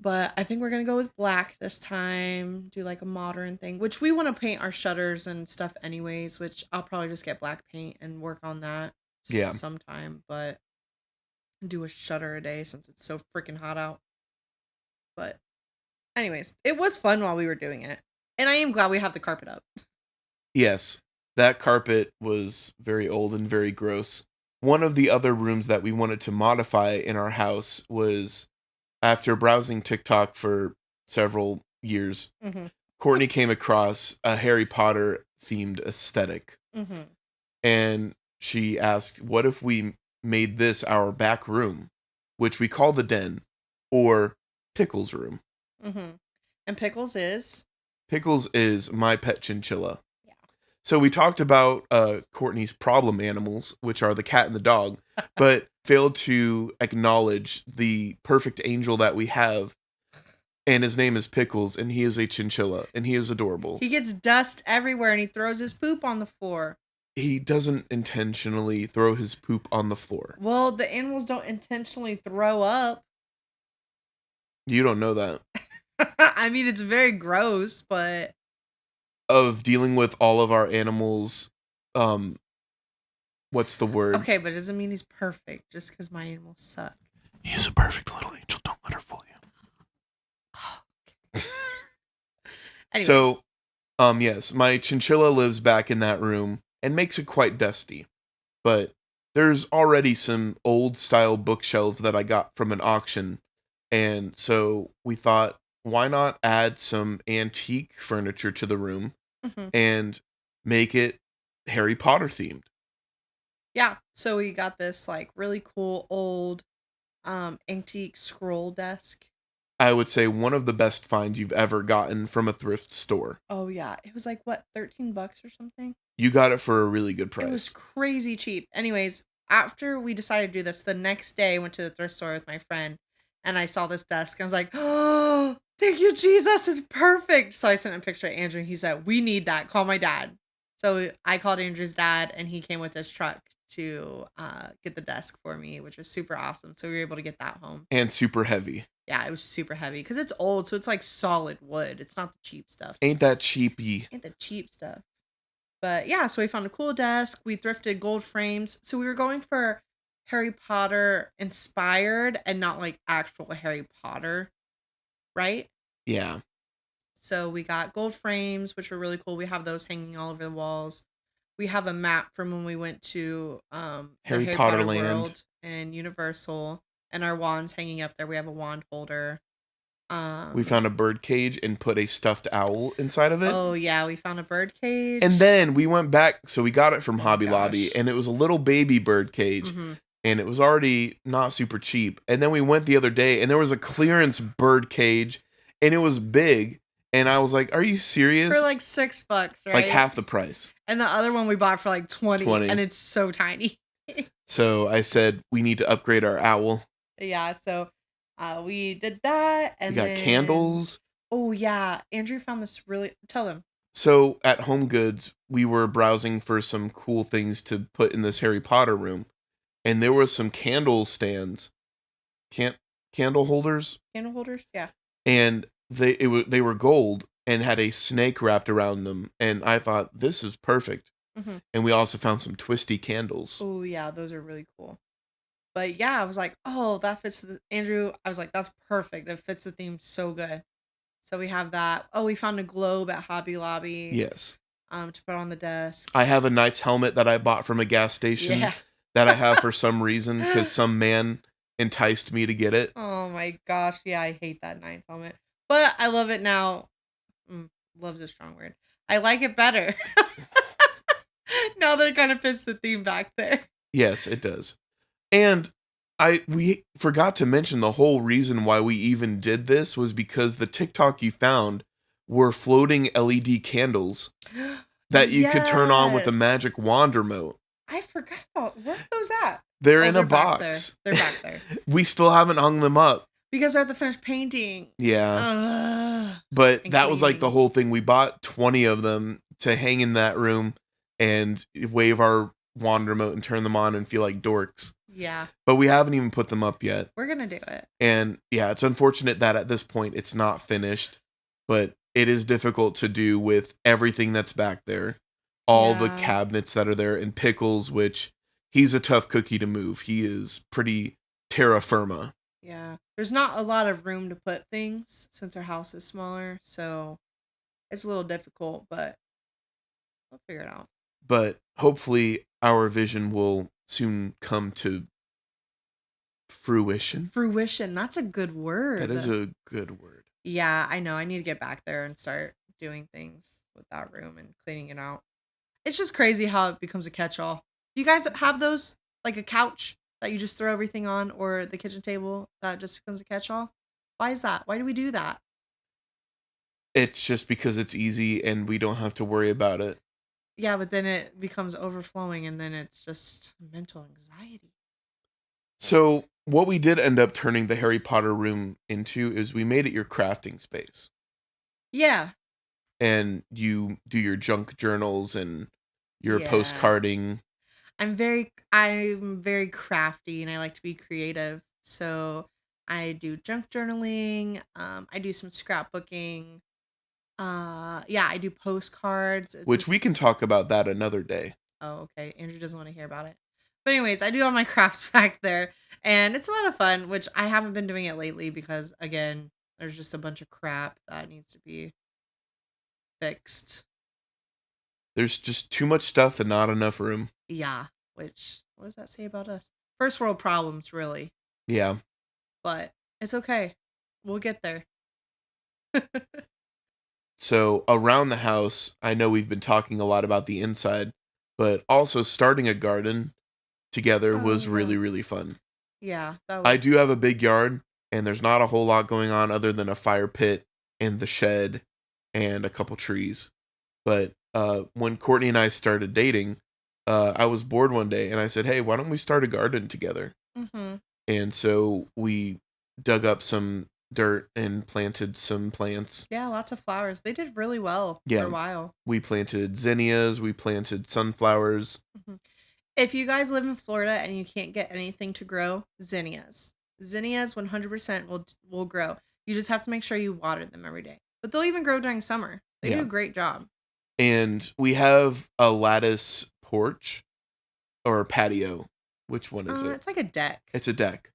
But I think we're gonna go with black this time. Do like a modern thing, which we want to paint our shutters and stuff anyways. Which I'll probably just get black paint and work on that Yeah. sometime. But do a shutter a day since it's so freaking hot out. But anyways, it was fun while we were doing it, and I am glad we have the carpet up. Yes. That carpet was very old and very gross. One of the other rooms that we wanted to modify in our house was after browsing TikTok for several years, Mm-hmm. Courtney came across a Harry Potter themed aesthetic. Mm-hmm. And she asked, what if we made this our back room, which we call the den, or Pickles' room? Mm-hmm. And Pickles is? Pickles is my pet chinchilla. Yeah. So we talked about Courtney's problem animals, which are the cat and the dog, but failed to acknowledge the perfect angel that we have. And his name is Pickles, and he is a chinchilla, and he is adorable. He gets dust everywhere, and he throws his poop on the floor. He doesn't intentionally throw his poop on the floor. Well, the animals don't intentionally throw up. You don't know that. I mean, it's very gross, but... Of dealing with all of our animals, what's the word? Okay, but it doesn't mean he's perfect just because my animals suck. He's a perfect little angel. Don't let her fool you. Anyways. So, yes, my chinchilla lives back in that room and makes it quite dusty. But there's already some old style bookshelves that I got from an auction. And so we thought, why not add some antique furniture to the room and make it Harry Potter themed? Yeah, so we got this like really cool old antique scroll desk. I would say one of the best finds you've ever gotten from a thrift store. Oh yeah, it was like what, $13 or something? You got it for a really good price. It was crazy cheap. Anyways, after we decided to do this, the next day I went to the thrift store with my friend and I saw this desk. I was like, oh, thank you, Jesus. It's perfect. So I sent a picture to Andrew. He said, we need that. Call my dad. So I called Andrew's dad and he came with his truck to get the desk for me, which was super awesome. So we were able to get that home. And super heavy. Yeah, it was super heavy because it's old. So it's like solid wood. It's not the cheap stuff. Ain't that cheapy. Ain't the cheap stuff. But yeah, so we found a cool desk. We thrifted gold frames. So we were going for Harry Potter inspired and not like actual Harry Potter, right? Yeah. So we got gold frames, which were really cool. We have those hanging all over the walls. We have a map from when we went to Harry Potter Land World and Universal, and our wands hanging up there. We have a wand holder. We found a bird cage and put a stuffed owl inside of it. Oh yeah, we found a bird cage. And then we went back, so we got it from Hobby Lobby, and it was a little baby bird cage. And it was already not super cheap. And then we went the other day, and there was a clearance bird cage, and it was big. And I was like, are you serious? For like $6, right? Like half the price. And the other one we bought for like 20, and it's so tiny. So I said, we need to upgrade our owl. Yeah, so we did that. And we got candles. Oh, yeah. Andrew found this really... Tell them. So at Home Goods, we were browsing for some cool things to put in this Harry Potter room, and there was some candle stands, can candle holders, Candle holders? Yeah. and they were gold and had a snake wrapped around them, and I thought this is perfect. Mm-hmm. And we also found some twisty candles. Oh, yeah, those are really cool. But yeah, I was like, oh, that fits Andrew. I was like, that's perfect. It fits the theme so good. So we have that. Oh, we found a globe at Hobby Lobby. Yes. To put on the desk. I have a knight's helmet that I bought from a gas station Yeah. that I have for some reason because some man enticed me to get it. Oh my gosh. Yeah, I hate that Ninth helmet. But I love it now. Love's a strong word. I like it better. Now that it kind of fits the theme back there. Yes, it does. And we forgot to mention the whole reason why we even did this was because the TikTok you found were floating LED candles that you could turn on with a magic wand remote. I forgot about where are those at? They're in a box. They're back there. We still haven't hung them up. Because we have to finish painting. Yeah. But that was like the whole thing. We bought 20 of them to hang in that room and wave our wand remote and turn them on and feel like dorks. Yeah. But we haven't even put them up yet. We're going to do it. And yeah, it's unfortunate that at this point it's not finished, but it is difficult to do with everything that's back there. All the cabinets that are there, and Pickles, which he's a tough cookie to move. He is pretty terra firma. Yeah. There's not a lot of room to put things since our house is smaller, so it's a little difficult, but we'll figure it out. But hopefully our vision will soon come to fruition. Fruition, that's a good word. That is a good word. Yeah, I know. I need to get back there and start doing things with that room and cleaning it out. It's just crazy how it becomes a catch-all. Do you guys have those? Like a couch that you just throw everything on, or the kitchen table that just becomes a catch-all? Why is that? Why do we do that? It's just because it's easy and we don't have to worry about it. Yeah, but then it becomes overflowing and then it's just mental anxiety. So what we did end up turning the Harry Potter room into is we made it your crafting space. Yeah. And you do your junk journals and your postcarding. I'm very crafty and I like to be creative. So I do junk journaling. I do some scrapbooking. I do postcards. Which we can talk about that another day. Oh, okay. Andrew doesn't want to hear about it. But anyways, I do all my crafts back there. And it's a lot of fun, which I haven't been doing it lately because, again, there's just a bunch of crap that needs to be fixed. There's just too much stuff and not enough room. Yeah, which, what does that say about us? First world problems, really. Yeah. But it's okay. We'll get there. So around the house, I know we've been talking a lot about the inside, but also starting a garden together was really, really fun. Yeah. I do have a big yard, and there's not a whole lot going on other than a fire pit and the shed and a couple trees. But when Courtney and I started dating, I was bored one day, and I said, hey, why don't we start a garden together? Mm-hmm. And so we dug up some dirt and planted some plants. Yeah, lots of flowers. They did really well for a while. We planted zinnias. We planted sunflowers. Mm-hmm. If you guys live in Florida and you can't get anything to grow, zinnias 100% will grow. You just have to make sure you water them every day. But they'll even grow during summer. They do a great job. And we have a lattice porch or patio. Which one is it? It's like a deck. It's a deck.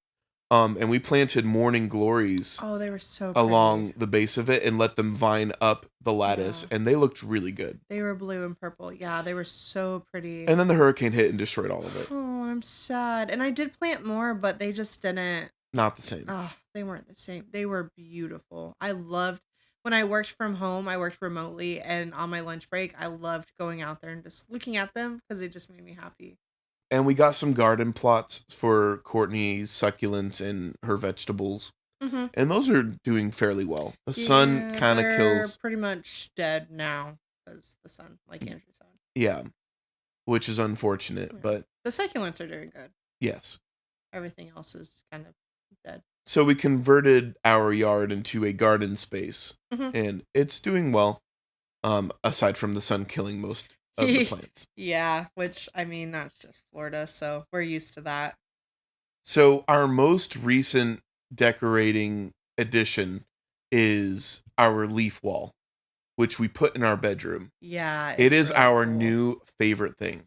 And we planted morning glories. Oh, they were so pretty. Along the base of it and let them vine up the lattice, and they looked really good. They were blue and purple. Yeah, they were so pretty. And then the hurricane hit and destroyed all of it. Oh, I'm sad. And I did plant more, but they just didn't. Not the same. Oh, they weren't the same. They were beautiful. I loved when I worked from home. I worked remotely, and on my lunch break, I loved going out there and just looking at them because they just made me happy. And we got some garden plots for Courtney's succulents and her vegetables. Mm-hmm. And those are doing fairly well. The sun kind of kills. They're pretty much dead now because the sun, like Andrew said. Yeah, which is unfortunate, but... The succulents are doing good. Yes. Everything else is kind of dead. So we converted our yard into a garden space, and it's doing well. aside from the sun killing most of the plants. Yeah, which, I mean, that's just Florida, so we're used to that. So our most recent decorating addition is our leaf wall, which we put in our bedroom. Yeah, It it's is really our cool. new favorite thing.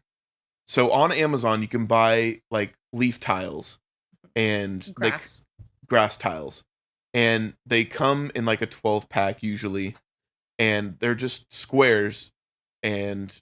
So on Amazon, you can buy like leaf tiles and like grass tiles, and they come in like a 12 pack usually, and they're just squares, and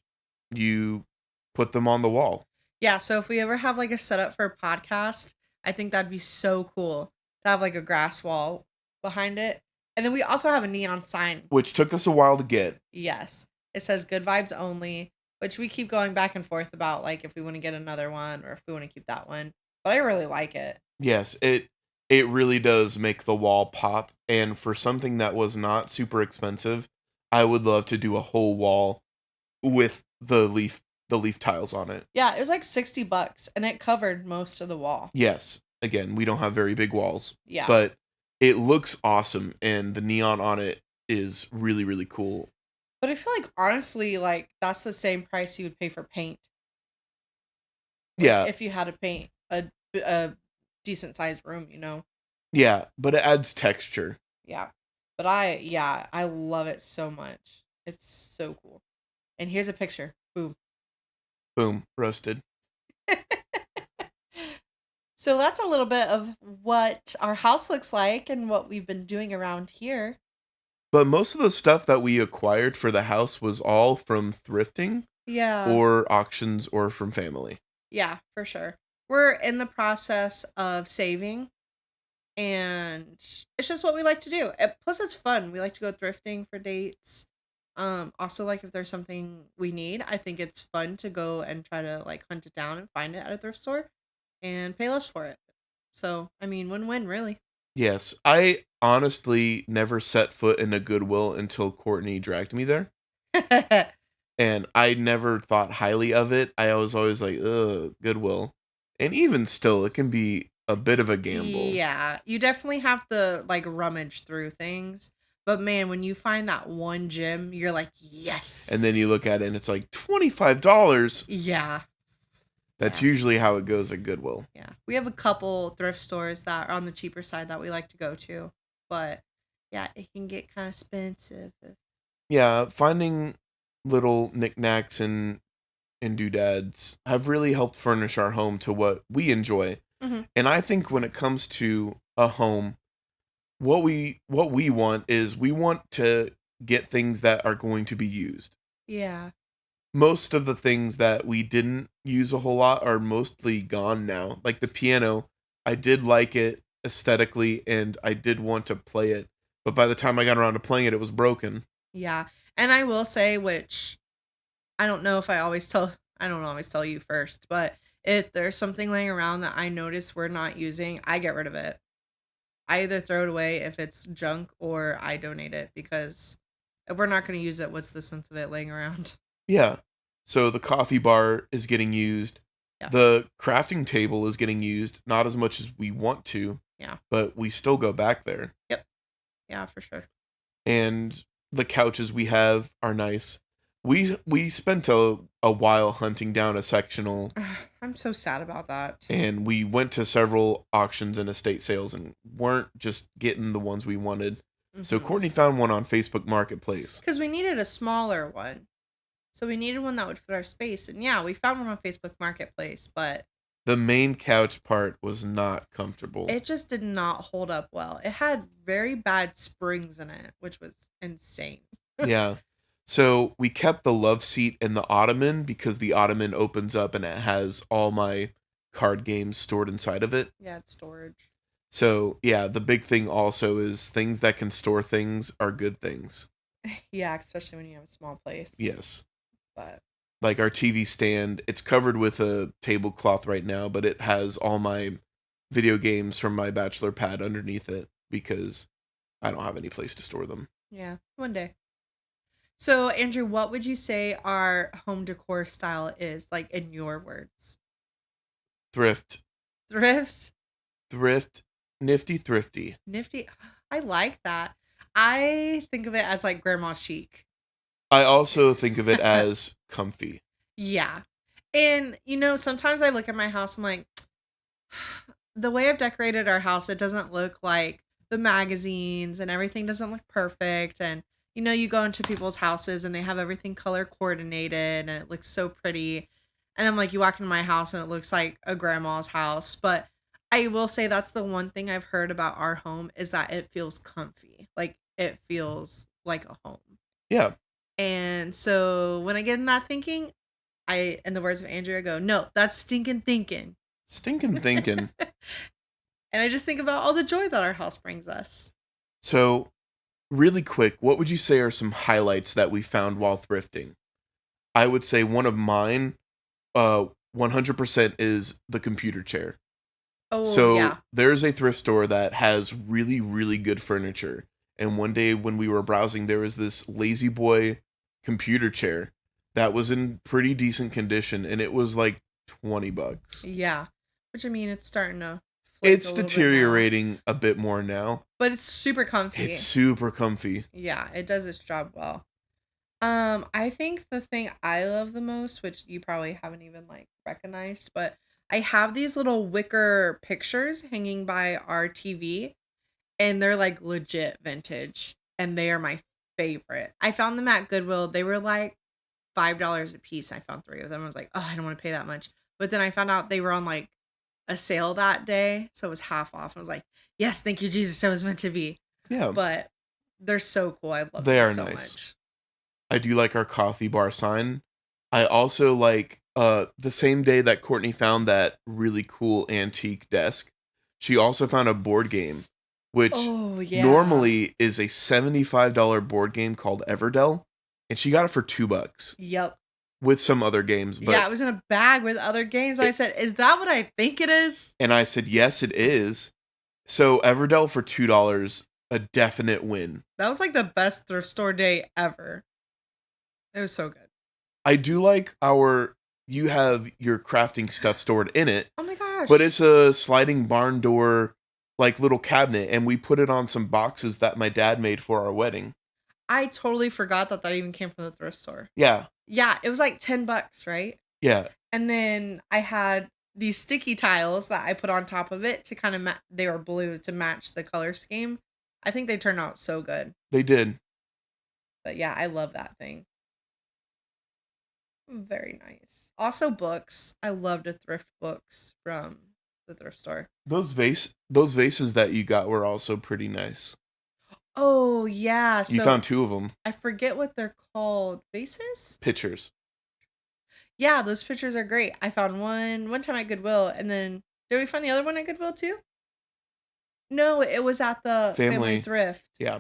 you put them on the wall. Yeah, so if we ever have like a setup for a podcast, I think that'd be so cool to have like a grass wall behind it. And then we also have a neon sign, which took us a while to get. Yes. It says good vibes only, which we keep going back and forth about, like if we want to get another one or if we want to keep that one. But I really like it. Yes, it really does make the wall pop. And for something that was not super expensive, I would love to do a whole wall with the leaf tiles on it. Yeah, it was like $60 and it covered most of the wall. Yes. Again, we don't have very big walls. Yeah. But it looks awesome, and the neon on it is really, really cool. But I feel like, honestly, like, that's the same price you would pay for paint. Like, yeah. If you had to paint a decent-sized room, Yeah, but it adds texture. Yeah. But I love it so much. It's so cool. And here's a picture. Boom. Boom. Roasted. So that's a little bit of what our house looks like and what we've been doing around here. But most of the stuff that we acquired for the house was all from thrifting. Yeah. Or auctions or from family. Yeah, for sure. We're in the process of saving. And it's just what we like to do. Plus, it's fun. We like to go thrifting for dates. Also, like, if there's something we need, I think it's fun to go and try to, like, hunt it down and find it at a thrift store and pay less for it. So, I mean, win-win, really. Yes. I honestly never set foot in a Goodwill until Courtney dragged me there. And I never thought highly of it. I was always like, ugh, Goodwill. And even still, it can be a bit of a gamble. Yeah, you definitely have to, like, rummage through things. But man, when you find that one gem, you're like, yes. And then you look at it and it's like $25. Yeah. That's usually how it goes at Goodwill. Yeah. We have a couple thrift stores that are on the cheaper side that we like to go to. But yeah, it can get kind of expensive. Yeah, finding little knickknacks and doodads have really helped furnish our home to what we enjoy. Mm-hmm. And I think when it comes to a home, what we want is we want to get things that are going to be used. Yeah. Most of the things that we didn't use a whole lot are mostly gone now. Like the piano, I did like it aesthetically and I did want to play it, but by the time I got around to playing it, it was broken. Yeah. And I will say, which I don't know if I don't always tell you first, but if there's something laying around that I notice we're not using, I get rid of it. I either throw it away if it's junk or I donate it, because if we're not going to use it, what's the sense of it laying around? Yeah. So the coffee bar is getting used. Yeah. The crafting table is getting used, not as much as we want to. Yeah. But we still go back there. Yep. Yeah, for sure. And the couches we have are nice. We spent a while hunting down a sectional. I'm so sad about that. And we went to several auctions and estate sales and weren't just getting the ones we wanted. Mm-hmm. So Courtney found one on Facebook Marketplace. Because we needed a smaller one. So we needed one that would fit our space. And yeah, we found one on Facebook Marketplace, but the main couch part was not comfortable. It just did not hold up well. It had very bad springs in it, which was insane. Yeah. So we kept the love seat in the ottoman because the ottoman opens up and it has all my card games stored inside of it. Yeah, it's storage. So yeah, the big thing also is things that can store things are good things. Yeah, especially when you have a small place. Yes. But like our TV stand, it's covered with a tablecloth right now, but it has all my video games from my bachelor pad underneath it because I don't have any place to store them. Yeah, one day. So, Andrew, what would you say our home decor style is, like, in your words? Thrift. Thrift? Thrift. Nifty-thrifty. Nifty. I like that. I think of it as, like, grandma chic. I also think of it as comfy. Yeah. And, sometimes I look at my house, I'm like, the way I've decorated our house, it doesn't look like the magazines and everything doesn't look perfect. And, you go into people's houses and they have everything color coordinated and it looks so pretty. And I'm like, you walk into my house and it looks like a grandma's house. But I will say that's the one thing I've heard about our home is that it feels comfy. Like it feels like a home. Yeah. And so when I get in that thinking, in the words of Andrew, I go, no, that's stinking thinking. Stinking thinking. And I just think about all the joy that our house brings us. So, really quick, what would you say are some highlights that we found while thrifting? I would say one of mine, 100% is the computer chair. Oh, so yeah. There's a thrift store that has really, really good furniture. And one day when we were browsing, there was this Lazy Boy computer chair that was in pretty decent condition, and it was like $20. Yeah. Which, I mean, it's starting to it's deteriorating a bit more now. But it's super comfy. It's super comfy. Yeah, it does its job well. I think the thing I love the most, which you probably haven't even recognized, but I have these little wicker pictures hanging by our TV, and they're legit vintage, and they are my favorite. I found them at Goodwill. They were $5 a piece. I found 3 of them. I was like, oh, I don't want to pay that much. But then I found out they were on a sale that day, so it was half off. I was like, yes, thank you, Jesus. It was meant to be. Yeah. But they're so cool. I love they them are so nice. much. I do like our coffee bar sign. I also like the same day that Courtney found that really cool antique desk, she also found a board game, which normally is a $75 board game called Everdell, and she got it for $2. Yep. With some other games. But yeah, it was in a bag with other games. I said, is that what I think it is? And I said, yes, it is. So Everdell for $2, a definite win. That was the best thrift store day ever. It was so good. I do like you have your crafting stuff stored in it. Oh my gosh. But it's a sliding barn door, little cabinet, and we put it on some boxes that my dad made for our wedding. I totally forgot that even came from the thrift store. Yeah. Yeah, it was $10, right? Yeah. And then I had these sticky tiles that I put on top of it to kind of they were blue to match the color scheme. I think they turned out so good. They did. But yeah, I love that thing. Very nice. Also books. I love to thrift books from the thrift store. Those vases that you got were also pretty nice. Oh, yeah. You found 2 of them. I forget what they're called. Vases? Pitchers. Yeah, those pictures are great. I found one time at Goodwill, and then did we find the other one at Goodwill too? No, it was at the family thrift. Yeah.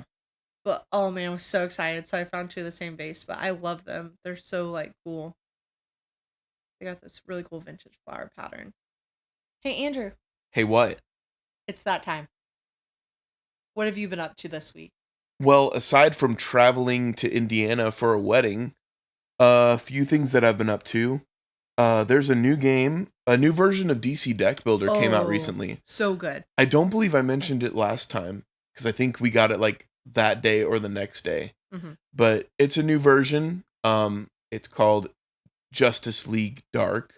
But oh man, I was so excited. So I found 2 of the same vase, but I love them. They're so cool. They got this really cool vintage flower pattern. Hey Andrew. Hey, what? It's that time. What have you been up to this week? Well, aside from traveling to Indiana for a wedding, a few things that I've been up to. There's a new game, a new version of DC Deck Builder came out recently. So good. I don't believe I mentioned it last time because I think we got it that day or the next day. Mm-hmm. But it's a new version. It's called Justice League Dark,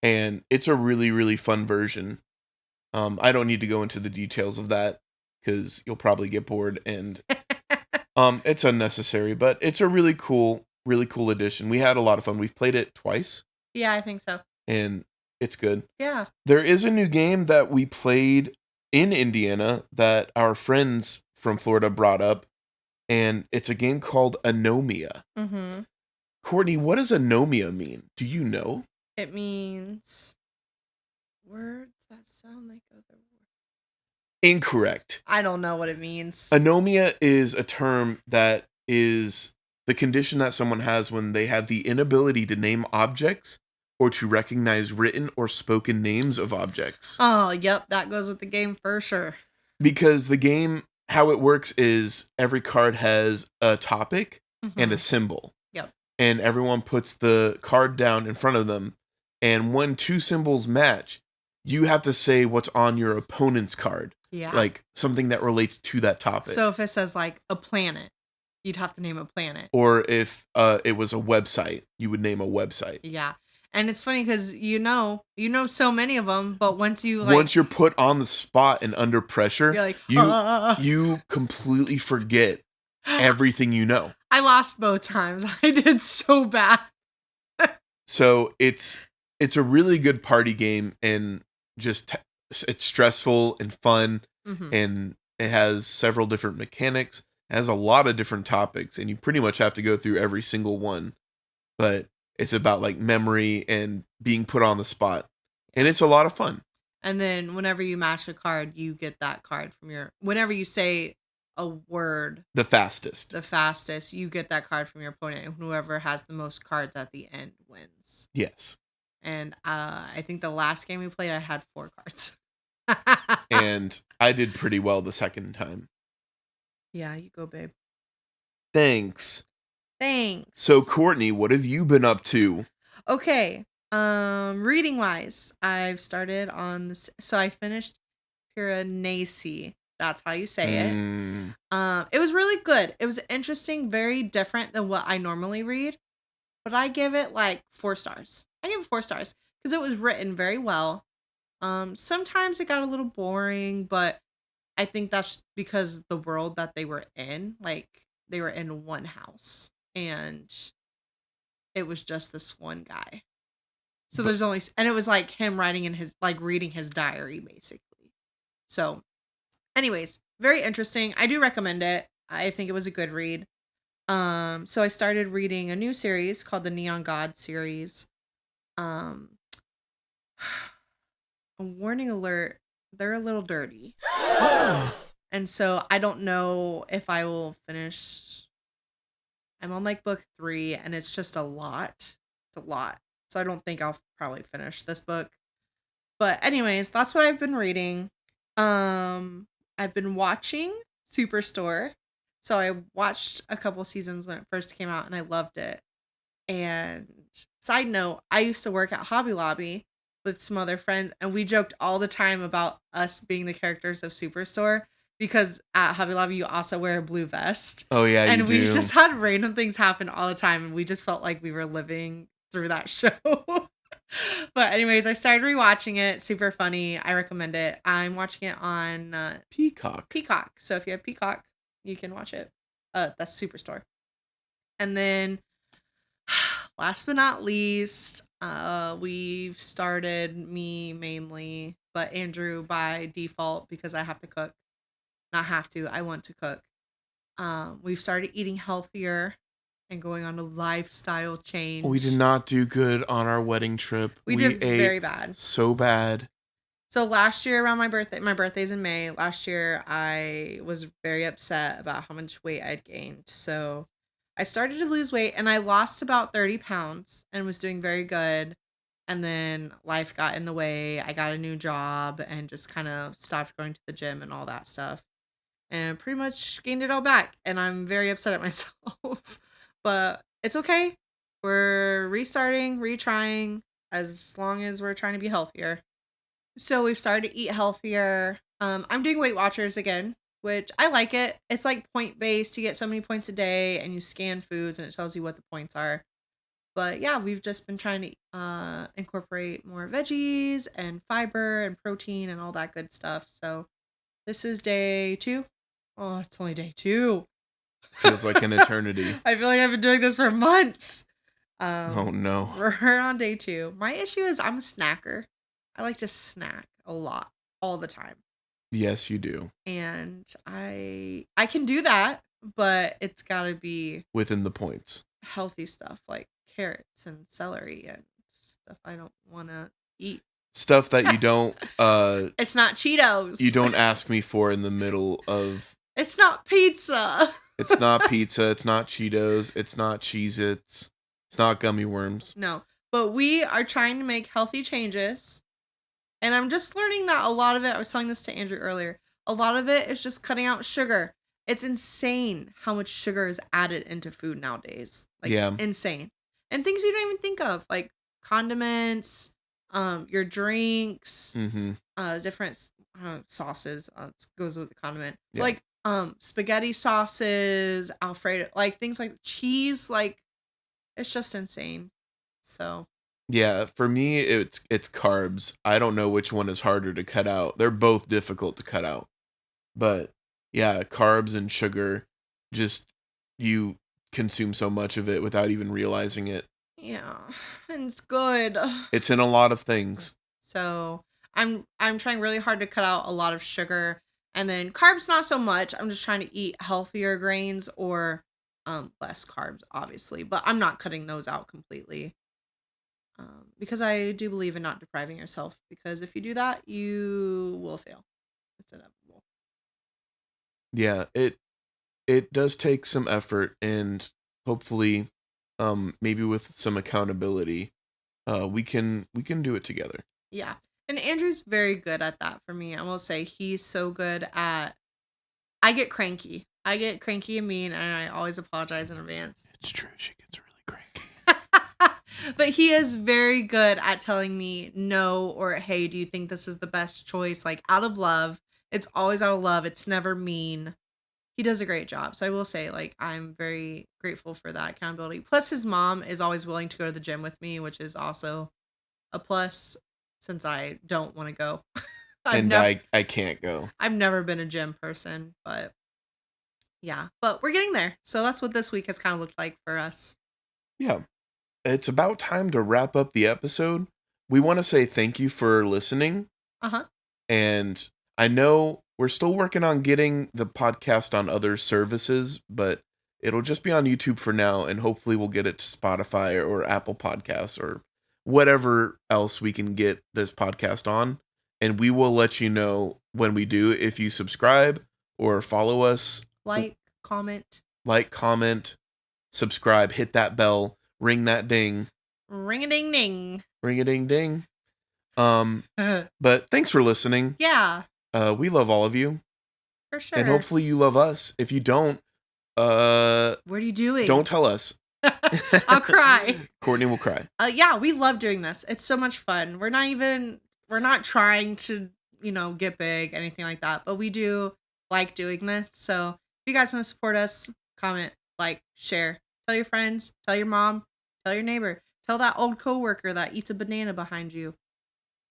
and it's a really, really fun version. I don't need to go into the details of that because you'll probably get bored, and it's unnecessary. But it's a really cool addition. We had a lot of fun. We've played it twice. Yeah, I think so. And it's good. Yeah. There is a new game that we played in Indiana that our friends from Florida brought up, and it's a game called Anomia. Mm-hmm. Courtney, what does Anomia mean? Do you know? It means words that sound like other words. Incorrect. I don't know what it means. Anomia is a term that is the condition that someone has when they have the inability to name objects or to recognize written or spoken names of objects. Oh, yep. That goes with the game for sure. Because the game, how it works is every card has a topic and a symbol. Yep. And everyone puts the card down in front of them. And when 2 symbols match, you have to say what's on your opponent's card. Yeah. Something that relates to that topic. So if it says a planet, you'd have to name a planet. Or if it was a website, you would name a website. Yeah. And it's funny because you know so many of them, but once you're put on the spot and under pressure, you're like, you completely forget everything you know. I lost both times. I did so bad. So it's a really good party game, and just it's stressful and fun, and it has several different mechanics. It has a lot of different topics, and you pretty much have to go through every single one. But it's about like memory and being put on the spot, and it's a lot of fun. And then whenever you match a card, you get that card from whenever you say a word the fastest, you get that card from your opponent, and whoever has the most cards at the end wins. Yes. And I think the last game we played, I had 4 cards. And I did pretty well the second time. Yeah, you go, babe. Thanks. Thanks. So, Courtney, what have you been up to? Okay. Reading wise, I've started on this. So I finished Piranesi. That's how you say it. It was really good. It was interesting, very different than what I normally read. But I give it like 4 stars. I give it 4 stars because it was written very well. Sometimes it got a little boring, but I think that's because the world that they were in, like they were in one house and it was just this one guy. So there's only, and it was like him writing in his, like reading his diary basically. So anyways, very interesting. I do recommend it. I think it was a good read. So I started reading a new series called the Neon God series. A warning alert, they're a little dirty. And so I don't know if I will finish. I'm on like book 3 and it's just a lot. It's a lot. So I don't think I'll probably finish this book. But anyways, that's what I've been reading. I've been watching Superstore. So I watched a couple seasons when it first came out and I loved it. And side note, I used to work at Hobby Lobby with some other friends and we joked all the time about us being the characters of Superstore because at Hobby Lobby you also wear a blue vest. Oh yeah, and you we do. Just had random things happen all the time and we just felt like we were living through that show. But anyways, I started rewatching it. Super funny. I recommend it. I'm watching it on Peacock. So if you have Peacock, you can watch it. That's Superstore. And then last but not least, we've started, me mainly, but Andrew by default because I have to cook. Not have to, I want to cook. We've started eating healthier and going on a lifestyle change. We did not do good on our wedding trip. We did very bad. So bad. So last year around my birthday's in May. Last year I was very upset about how much weight I'd gained. So I started to lose weight and I lost about 30 pounds and was doing very good. And then life got in the way. I got a new job and just kind of stopped going to the gym and all that stuff. And pretty much gained it all back. And I'm very upset at myself. But it's okay. We're restarting, retrying, as long as we're trying to be healthier. So we've started to eat healthier. I'm doing Weight Watchers again, which I like it. It's like point based. You get so many points a day and you scan foods and it tells you what the points are. But yeah, we've just been trying to incorporate more veggies and fiber and protein and all that good stuff. So this is day 2. Oh, it's only day 2. Feels like an eternity. I feel like I've been doing this for months. Oh no. We're on day 2. My issue is I'm a snacker. I like to snack a lot all the time. Yes, you do. And I can do that, but it's got to be within the points. Healthy stuff like carrots and celery and stuff I don't want to eat. Stuff that you don't it's not Cheetos. You don't ask me for in the middle of. It's not pizza. It's not pizza. It's not Cheetos. It's not Cheez-Its. It's not gummy worms. No, but we are trying to make healthy changes. And I'm just learning that a lot of it, I was telling this to Andrew earlier, a lot of it is just cutting out sugar. It's insane how much sugar is added into food nowadays. Like, yeah. Insane. And things you don't even think of, like condiments, your drinks, different sauces. Goes with the condiment. Yeah. Like, spaghetti sauces, Alfredo, like things like cheese, like it's just insane. So Yeah, for me it's carbs. I don't know which one is harder to cut out. They're both difficult to cut out. But yeah, carbs and sugar, just you consume so much of it without even realizing it. yeah, and it's good. It's in a lot of things. So I'm trying really hard to cut out a lot of sugar, and then carbs not so much. I'm just trying to eat healthier grains or less carbs, obviously, but I'm not cutting those out completely. Because I do believe in not depriving yourself, because if you do that, you will fail. It's inevitable. Yeah, it does take some effort, and hopefully maybe with some accountability we can do it together. Yeah. And Andrew's very good at that for me. I will say he's so good at I get cranky. I get cranky and mean, and I always apologize in advance. It's true, she gets really cranky. But he is very good at telling me no, or hey, do you think this is the best choice? Like, out of love. It's always out of love. It's never mean. He does a great job. So I will say, like, I'm very grateful for that accountability. Plus, his mom is always willing to go to the gym with me, which is also a plus, since I don't want to go. And I can't go. I've never been a gym person, but yeah, but we're getting there. So that's what this week has kind of looked like for us. Yeah. It's about time to wrap up the episode. We want to say thank you for listening. Uh-huh. And I know we're still working on getting the podcast on other services, but it'll just be on YouTube for now, and hopefully we'll get it to Spotify or Apple Podcasts or whatever else we can get this podcast on. And we will let you know when we do. If you subscribe or follow us, Like, comment, subscribe, hit that bell, ring that ding. ring a ding ding. Ring a ding ding. But thanks for listening. Yeah. We love all of you. For sure. And hopefully you love us. If you don't, what are you doing? Don't tell us. I'll cry. Courtney will cry. Yeah, we love doing this. It's so much fun. We're not trying to, get big, anything like that, but we do like doing this. So if you guys want to support us, comment, like, share, tell your friends, tell your mom, tell your neighbor, tell that old coworker that eats a banana behind you.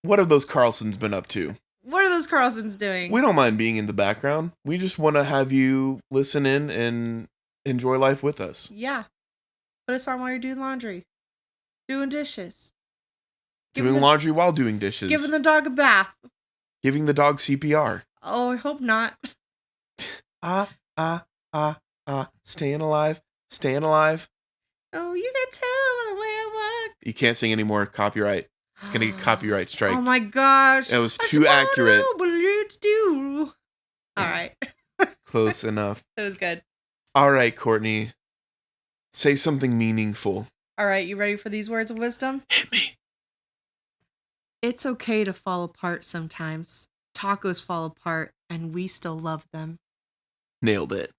What have those Carlsens been up to? What are those Carlsens doing? We don't mind being in the background. We just want to have you listen in and enjoy life with us. Yeah. Put us on while you're doing laundry, doing dishes. Doing laundry while doing dishes. Giving the dog a bath. Giving the dog CPR. Oh, I hope not. Staying alive. Staying alive. Oh, you can tell by the way I walk. You can't sing anymore. Copyright. It's going to get copyright strike. Oh my gosh. It was too accurate. But it's due. All right. Close enough. It was good. All right, Courtney. Say something meaningful. All right, you ready for these words of wisdom? Hit me. It's okay to fall apart sometimes. Tacos fall apart, and we still love them. Nailed it.